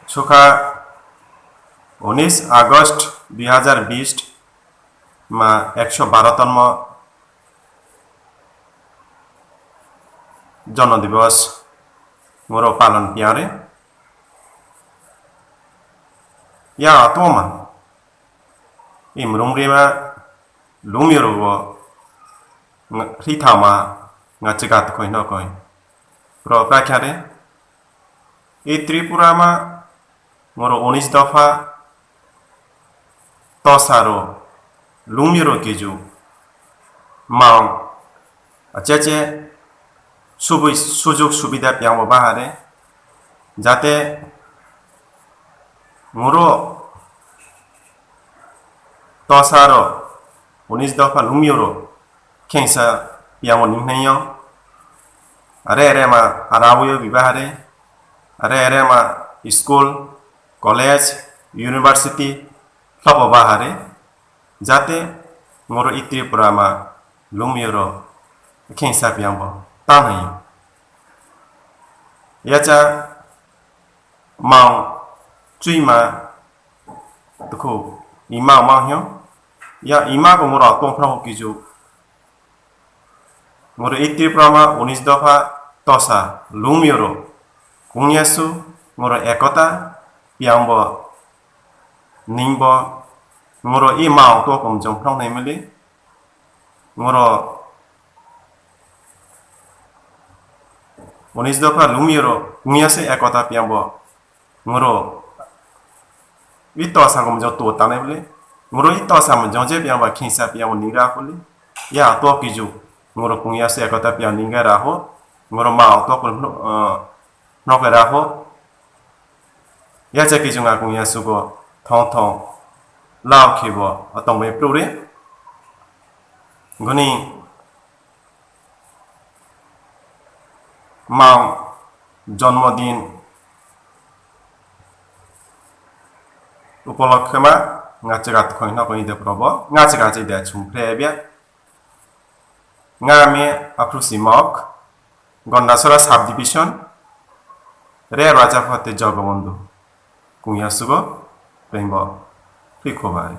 छोका 19 আগস্ট 2020 मा 112तम जन्म दिवस मोर पालन प्यारे या आत्मा इमरुमरेमा लुमिरो रिथामा ngachigat koi no koi pro prakhare e tripurama moro 19 দফা tosaro lumiro keju ma acheche সুযোগ সুবিধা পেয়াম বাহারে যাতে মোরো তসার 19 দফা লুমিওরো খেংসা পেয়াম নিহনাইয় আরে আরে মা আরাবুয় বিবাহারে আরে আরে মা স্কুল কলেজ ইউনিভার্সিটি সব বাহারে যাতে মোরো ইত্রিপুরামা লুমিওরো খেংসা পেয়াম तानहायो याचा माव चुइमा तखो इमा माह्यो या इमा को मोरा तोफ्राव किजु मोर इत्रिप्रामा 19 दफा तसा लुमियोरो कुंयासु मोर एकता पियाम्ब निंब मोर इ माव तो कम जंफ्राव नाइमले मोर 19 দফা লুমিয়োরো কুঁয়াসে একতা পিয়াম্ব মোরো ইতো সাগম যতো তানে বলে মোরো ইতো সাম জজে পিয়াম্বা খিসা পিয়াম্ব নিরা বলে ইয়া তো কিজু মোরো কুঁয়াসে একতা পিয়া নিঙ্গা রাহো মোরো মা তো কোন নকে রাহো ইয়া যে কিজু ngা কুঁয়াসুগো থং থং লাও খিবো অতমে প্রুরে গনি मां जन्मदिन उपलक्षे में ngacigat khoi na koi de probo ngacigat de chumprebe ngame aprusimok gondasora sub division re raja phate jagabandhu kunyasugo pembo pikhobai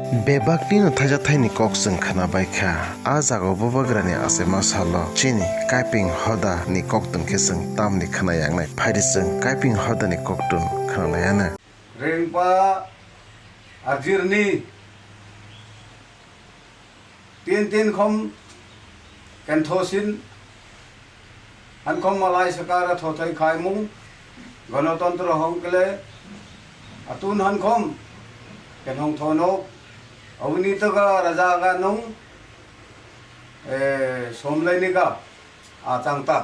बेबागनि नुथायजाथायनि कक जों खोनाबायखा आ जागाव बोबाग्रानि आसे मासाल' चिनि काइपिं हदानि ककटुन खेसों तामनि खोनायांनाय फायदिसों काइपिं हदानि ककटुन खोनालायानो रेंपा आजिरनि तीन खम केन्थसिन हानखम मालाय सकार थथाय खायमुं गणतंत्र हंकले अतुन हानखम केनहं थनक अवनीतगा राजागा नं सोमलायनिगा आचांता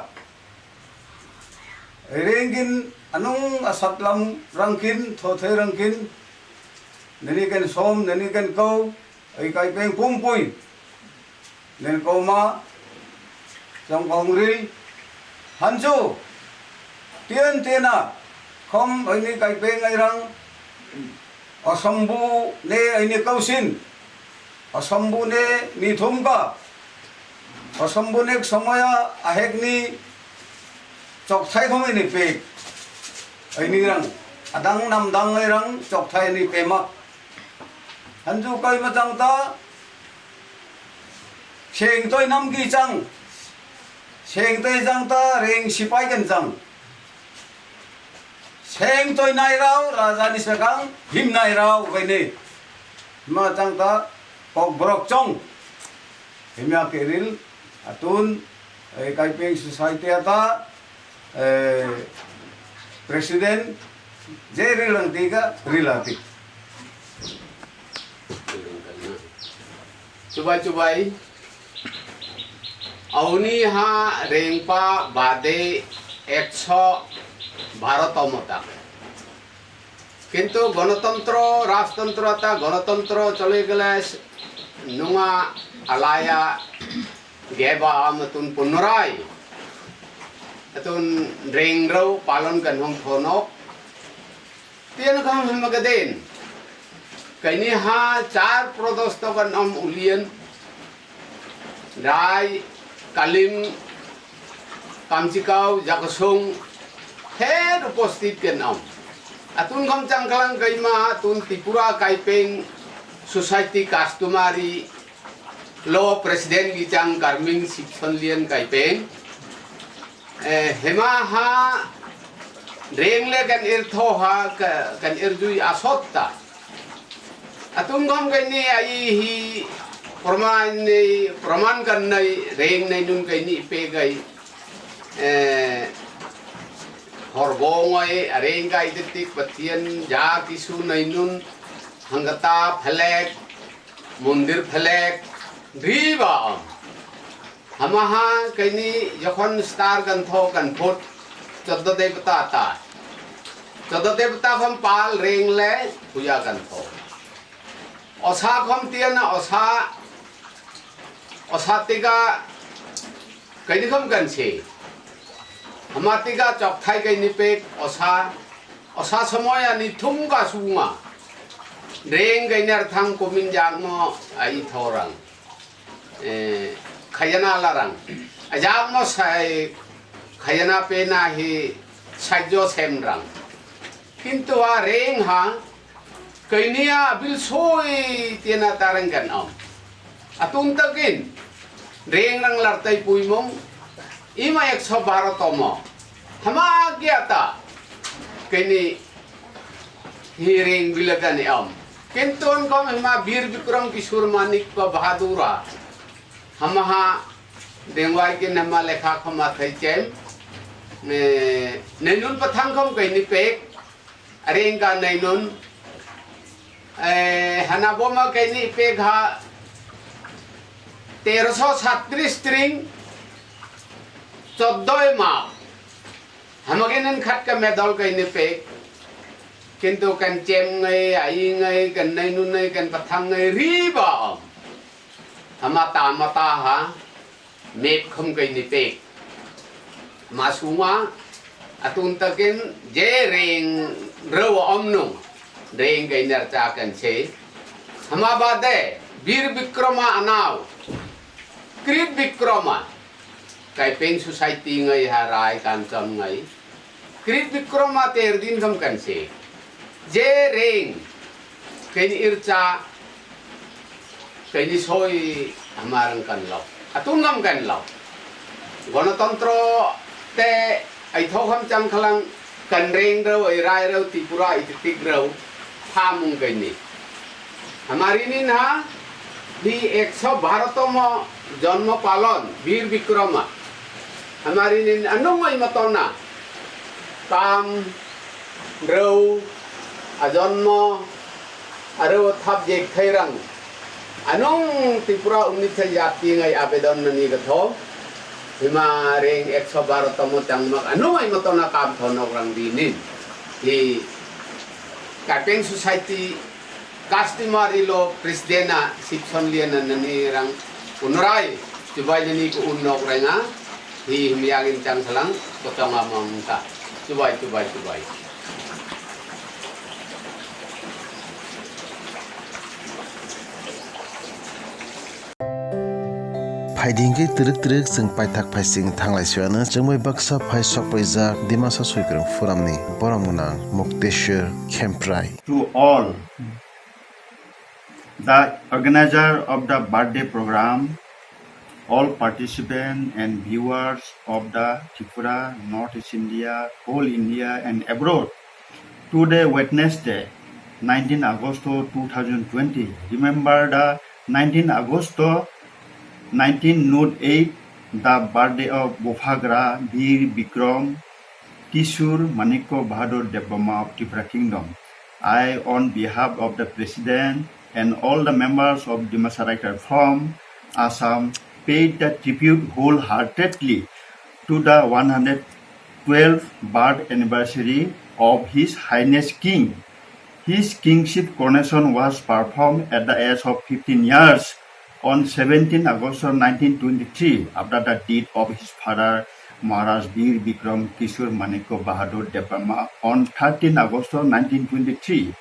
रेंगिन अनुंग असतलम रंकिन थोथे रंकिन ननिकेन सोम ननिकेन कौ ऐकाइपें पुंपुई नेन कौमा जंगंग्रिल हंसु तेना खम ऐनि काइपें ऐरंग असम्बु ने ऐनि कौसिन असम्बु ने निथुमका असम्बु ने समय आहेकनी चौथाई खमैनि पेक ऐनि रंग अदंग नामदंग रंग चौथाई नि पेमा हंजु कई मचंगता शेंग तोय नाम की चंग शेंग तोय जंगता रेंग सिपाई गन चंग शेंग तोय नायराव राजा नि सगांग हिम नायराव गइने मा चंगता पक ब्रक चंग हिम्या केरिल अतुन काइपेंग सोसाइटी आता प्रेसिडेंट जे रिलंती का रिलाती चुबाई अवनी हा रेंपा बादे 112 मता किंतु गणतंत्र राजतंत्र आता गणतंत्र चले गले नुआ अलाया गेबा मतुन पुनराय अतुन रेंग्रो पालन गन्हं थोनो तीन खम हमगदेन कइनी हा 4 प्रदस्त गन्हम उलियन राय कालिम कामचिकाव जाकसुंग हेर उपस्थित के नाम अतुन खम चंगकलांग कइमा तुन त्रिपुरा काइपेंग सोसाइटी कास्टमारी लो प्रेसिडेंट गिचांग कार्मिंग शिक्षण लियन काइपेंग हेमा हा रेंगले kan irtho ha kan irjui asotta atung gam kaini ai hi प्रमाण kan nai reng nai nun kaini pe gai horgongoi areng gai detik patian ja kisu nai nun hangata phalek mundir phalek driba hamaha kaini jokhon star kan tho kan phut 14 देवता आता 14 देवता हम पाल रेंग ले पूजा कर थो ओसा खम तियन ओसा तिगा कई खम कन छे हमातिगा चौथाई कई निपे ओसा समय अनि थुम का सुमा रेंग गइनर थांग कोमिन जागमो आई थोरंग खयना लारंग अजागमो साय खयना पे ना ही साइजो सेम रंग किंतु आ रेंग हा कइनिया बिल सोई तेना तारंगกันเอาअतुन तकिन रेंग रंग लरतै पुइमों इमा 112 तोमो हमा ज्ञाता कइनी ही रेंग बिलगन आम किंतु उनको हमा वीर विक्रम किशोर मानिक को बहादुरा हमहा देंवाई के नमा लेखा खमा थै चेम नैनुन पथांगम कइनी पेक अरेंगा नैनुन हनाबोमा कइनी पेक हा 1337 स्ट्रिंग 14 मा हमगेनन खट का मेदल कइनी पेक किंतु कन चेम ngei ai ngei kan nैनुन ngei kan पथांग ngei Riba मता हा मेप खम कइनी पेक मासुमा अतुन तकिन जे रेंग रो ओमनु रेंग गइनर चा कन छे हमा बादे वीर विक्रमा अनाव कृत Vikrama Kaipeng society ngei ha rai kan cham ngei कृत विक्रमा तेर दिन खम कन छे जे रेंग कइन इरचा kaini soi amarang kan lau atungam kan lau Ganatantra te ai thokham cham khalang kan reng rau ai rai rau Tripura ititik rau phamung kaini हमारी नीन हा भी 112तम जन्म पालन वीर विक्रम हमारी नीन अनुमय मतना काम रौ अजन्म अरौ थाप जेक थैरंग अनों त्रिपुरा उन्नीस जाति ngai आवेदन ननी गथो हिमा रेंग 112तम चंगमक अनुमय मतना काम थनक रंग दिनिन ही कापेंग society customary law presidena sipson lian nani rang unrai cubai nani ku unok renga hi miagin chang salang potong amang ta cubai Faidingki teruk sing paitak paising thanglai siana jengmoi baksa phai sokpaijak dimasa soikrang foramni boramnang Mukteshwar Khemprai. To all, the organizer of the birthday program, all participants and viewers of the Tripura, Northeast India, whole India and abroad. Today, Wednesday, 19 August 2020. Remember the 19 August 1908, the birthday of Bophagra Veer Bikram Kishur Manikko Bahadur Debbama of Tripura Kingdom. I, on behalf of the President and all the members of Dimasa Writer from Assam, paid the tribute wholeheartedly to the 112th birth anniversary of His Highness King. His kingship coronation was performed at the age of 15 years on 17 August 1923 after the death of his father Maharaj Veer Bikram Kishore Manikko Bahadur Debbama on 13 August 1923.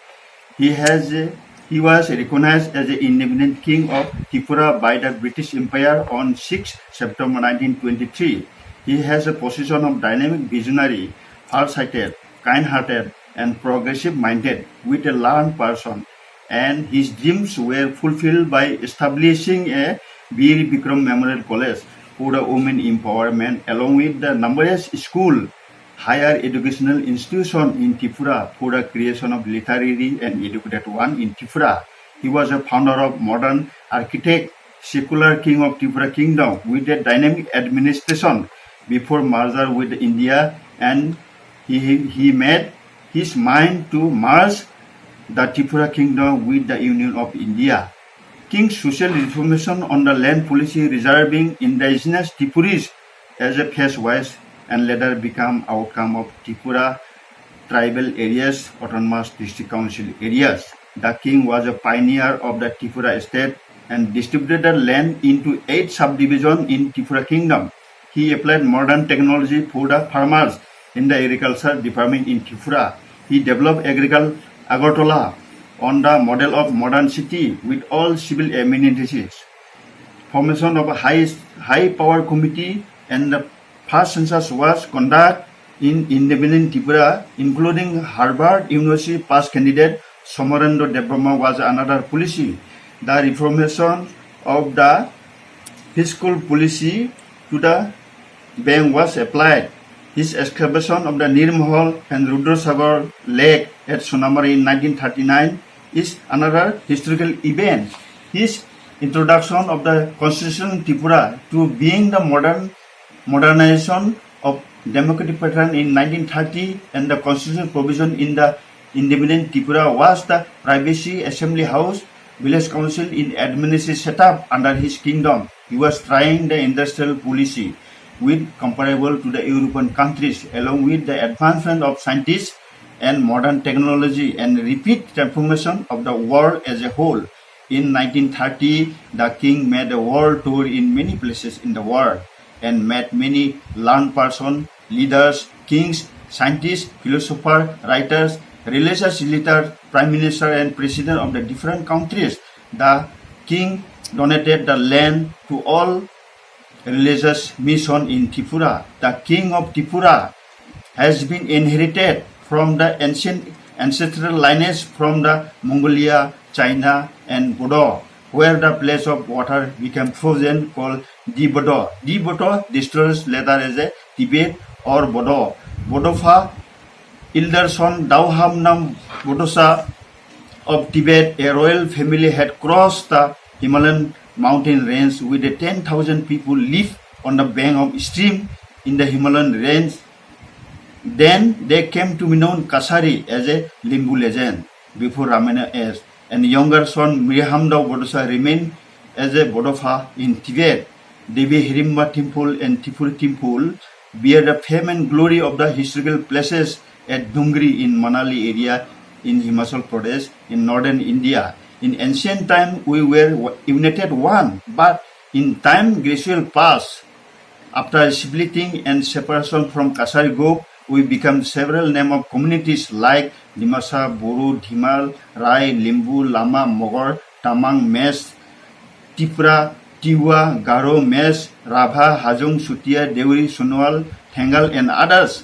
He was recognized as the independent king of Tripura by the British Empire on 6 September 1923. He has a position of dynamic visionary, far-sighted, kind-hearted, and progressive-minded with a learned person, and his dreams were fulfilled by establishing a Veer Bikram Memorial College for the women empowerment along with the numerous school, higher educational institution in Tripura for the creation of literary and educated one in Tripura. He was a founder of modern architect, secular king of Tripura Kingdom with a dynamic administration before merger with India, and he made his mind to merge the Tripura Kingdom with the Union of India. King's social reformation on the land policy reserving indigenous Tripuris as a phase-wise and later become outcome of Tripura tribal areas, autonomous district council areas. The king was a pioneer of the Tripura state and distributed land into 8 subdivisions in Tripura Kingdom. He applied modern technology for the farmers in the agriculture department in Tripura. He developed Agartala on the model of modern city with all civil amenities. Formation of a high power committee and the first census was conducted in independent Tripura, including Harvard University past candidate Somarendra Debbama was another policy. The reformation of the fiscal policy to the bank was applied. His excavation of the Nirmahal and Rudrasagar lake at Sonamari in 1939 is another historical event. His introduction of the Constitution Tripura to being the modernization of democratic pattern in 1930 and the constitutional provision in the independent Tripura was the privacy assembly house village council in administrative setup under his kingdom. He was trying the industrial policy with comparable to the European countries along with the advancement of scientists and modern technology and repeat transformation of the world as a whole. In 1930, the king made a world tour in many places in the world and met many learned persons, leaders, kings, scientists, philosophers, writers, religious leaders, prime minister and president of the different countries. The king donated the land to all religious mission in Tripura. The king of Tripura has been inherited from the ancient ancestral lineage from the Mongolia, China and Bodo. where the place of water became frozen called Dibodo. Dibodo destroys later as a Tibet or Bodo. Bodofa, Ilderson Dauhamnam Bodosa of Tibet, a royal family had crossed the Himalayan mountain range with 10,000 people live on the bank of stream in the Himalayan range. Then they came to be known Kasari as a Limbu legend before Ramana as, and younger son Mirihamdao Bodosa remained as a Bodofa in Tibet. Devi Hirimba Temple and Tipuri Temple bear the fame and glory of the historical places at Dungri in Manali area in Himachal Pradesh in northern India. In ancient time, we were united one, but in time gradual past, after splitting and separation from Kasari group, we become several name of communities like Dimasa, Boru, Dhimal, Rai, Limbu, Lama, Mogor, Tamang, Mes, Tipra, Tiwa, Garo, Mes, Rabha, Hajong, Sutia, Deuri, Sunwal, Thengal, and others.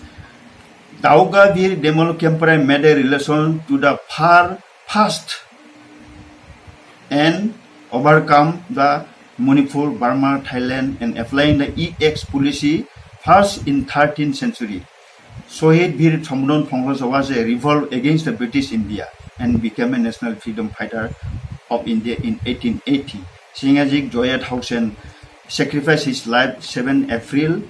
Dauga Vir Demol Kempere made a relation to the far past and overcome the Manipur, Burma, Thailand, and applying the EX policy first in 13th century. Sohit Vir Thamdon Phongros was a revolt against the British India and became a national freedom fighter of India in 1880. Singajik Joyat Hausen sacrificed his life 7 April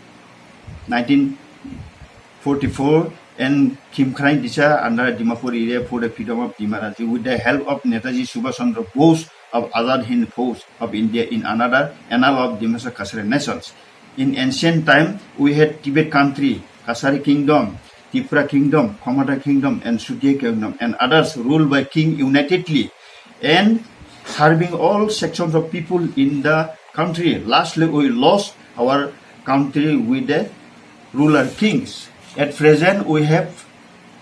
1944 and Khimkrai Disha under Dimapur area for the freedom of Dimaraji with the help of Netaji Subhash Chandra Bose of Azad Hind Force of India in another annal of Dimasa Kasari nations. In ancient time, we had Tibet country, Kasari kingdom, Tipra kingdom, Komata kingdom, and Sutia kingdom, and others ruled by king unitedly and serving all sections of people in the country. Lastly, we lost our country with the ruler kings. At present, we have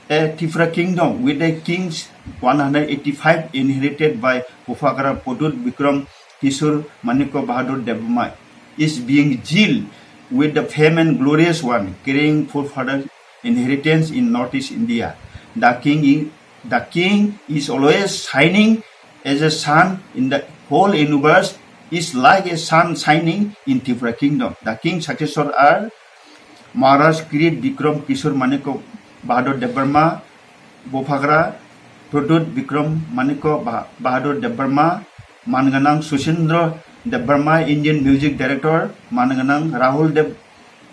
a Tifra kingdom with the kings 185 inherited by Pufakara Podut Bikram Kishore Maniko Bahadur Devma is being jailed with the fame and glorious one carrying forefathers inheritance in Northeast India. The king is always shining as a sun in the whole universe is like a sun shining in Tifra kingdom. The king's successors are Maharaj Kirit Bikram Kishore Maniko Bahadur Devbarma, Bophagra Produt Bikram Maniko Bahadur Devbarma, Manganang Sushindra Devbarma, Indian music director, Manganang Rahul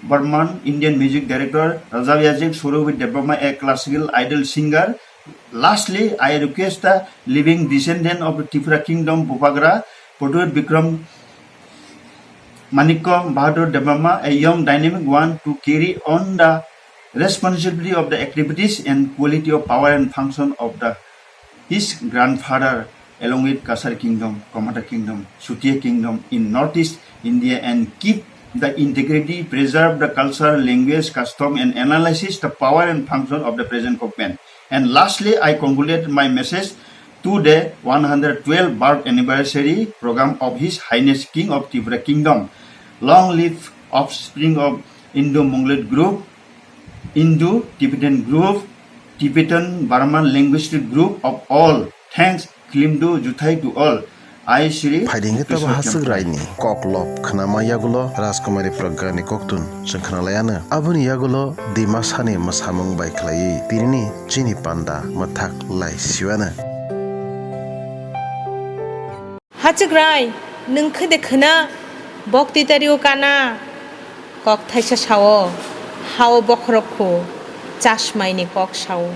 Devbarman, Indian music director, Raja Vyajik Surovi Devbarma, a classical idol singer. Lastly, I request the living descendant of the Tifra kingdom, Bophagra, Produt Bikram Maniko Bahadur Devbarma, a young dynamic one, to carry on the responsibility of the activities and quality of power and function of his grandfather along with Kasari kingdom, Komata kingdom, Sutia kingdom in Northeast India and keep the integrity, preserve the culture, language, custom and analysis the power and function of the present government. And lastly, I concluded my message to the 112th birth anniversary program of His Highness King of Tifra Kingdom. Long live offspring of Indo-Mongolian group, Indo-Tibetan group, Tibetan Burman linguistic group of all. Thanks, Klimdu Juthai to all. I Shri Fighting it over Hasraini, Koklop, Kanama Yagulo, Raskamari Pragani Koktun, Shankanalayana, Abuni Yagulo, Dimasani Masamung by Clay, Tirini, Chini Panda, Matak Lai Siwana. Hachigrai, Nunka de Kana, Bokti Tariukana, Kok Taisha Shao, How Bokroko, Chashmaini Kok Shao,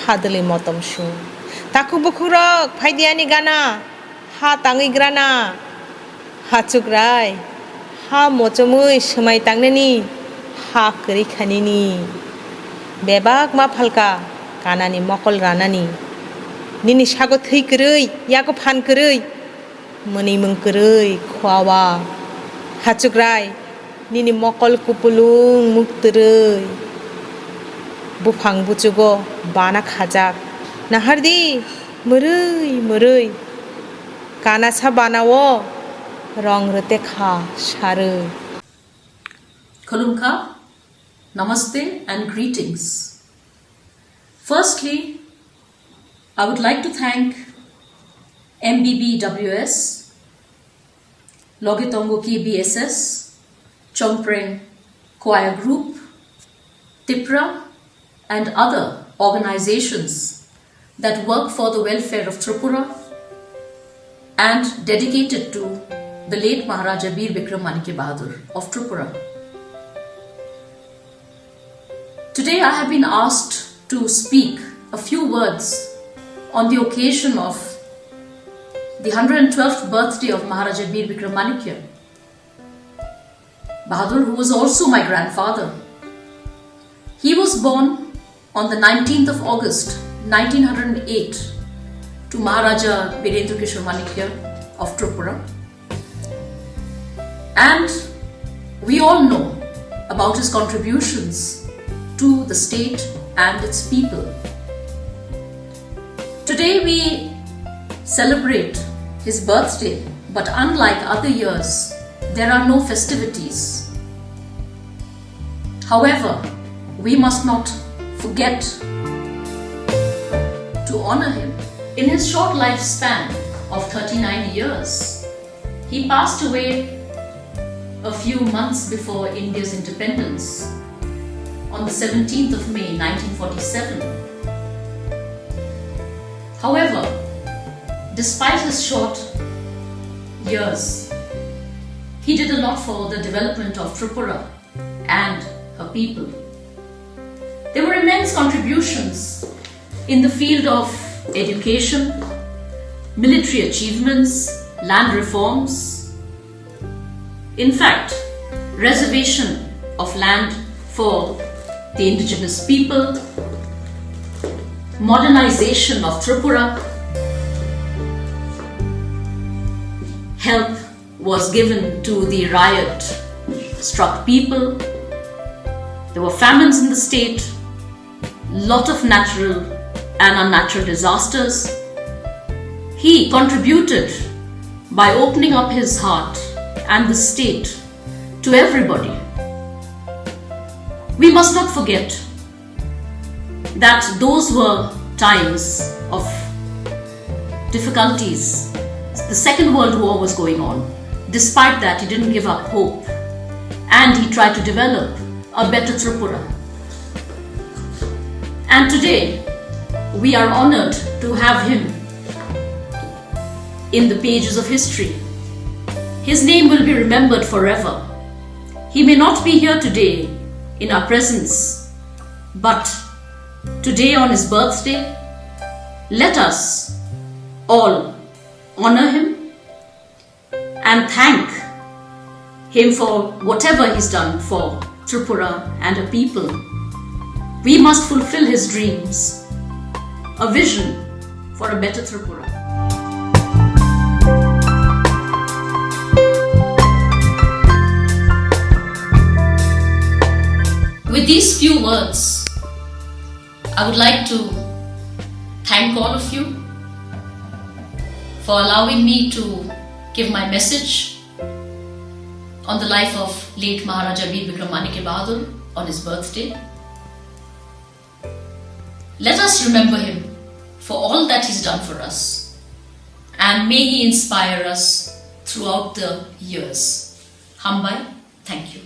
Hadley Motom Shu, Takubukurok, Paidiani Gana. Ha tangi grana, ha cukrai, ha mocomui semai tangnani, ha keri kanini, bebak ma falka, kanani mokol ranani, nini sago thui kerui, yago pan kerui, meni meng kerui, kuawa, ha cukrai, nini mokol kupulung mukterui, bupang bucugo, banak hajak, nahardi, merui. Kana sabanawo rong rete kha sharu. Kalumka, namaste and greetings. Firstly, I would like to thank MBBWS Logitongo Ki BSS, Chongpreng Choir Group, TIPRA, and other organizations that work for the welfare of Tripura and dedicated to the late Maharaja Bir Bikram Manike Bahadur of Tripura. Today I have been asked to speak a few words on the occasion of the 112th birthday of Maharaja Bir Bikram Manike Bahadur, who was also my grandfather. He was born on the 19th of August 1908 to Maharaja Birendra Kishore Manikya of Tripura. And we all know about his contributions to the state and its people. Today we celebrate his birthday, but unlike other years, there are no festivities. However, we must not forget to honor him. In his short lifespan of 39 years, he passed away a few months before India's independence on the 17th of May 1947. However, despite his short years, he did a lot for the development of Tripura and her people. There were immense contributions in the field of education, military achievements, land reforms. In fact, reservation of land for the indigenous people, modernization of Tripura, help was given to the riot-struck people. There were famines in the state, lot of natural and unnatural disasters. He contributed by opening up his heart and the state to everybody. We must not forget that those were times of difficulties. The Second World War was going on. Despite that, he didn't give up hope and he tried to develop a better Tripura. And today, we are honored to have him in the pages of history. His name will be remembered forever. He may not be here today in our presence, but today on his birthday, let us all honor him and thank him for whatever he's done for Tripura and her people. We must fulfill his dreams, a vision for a better Tripura. With these few words, I would like to thank all of you for allowing me to give my message on the life of late Maharaja Bir Bikram Manike Bahadur on his birthday. Let us remember him for all that he's done for us, and may he inspire us throughout the years. Hambai, thank you.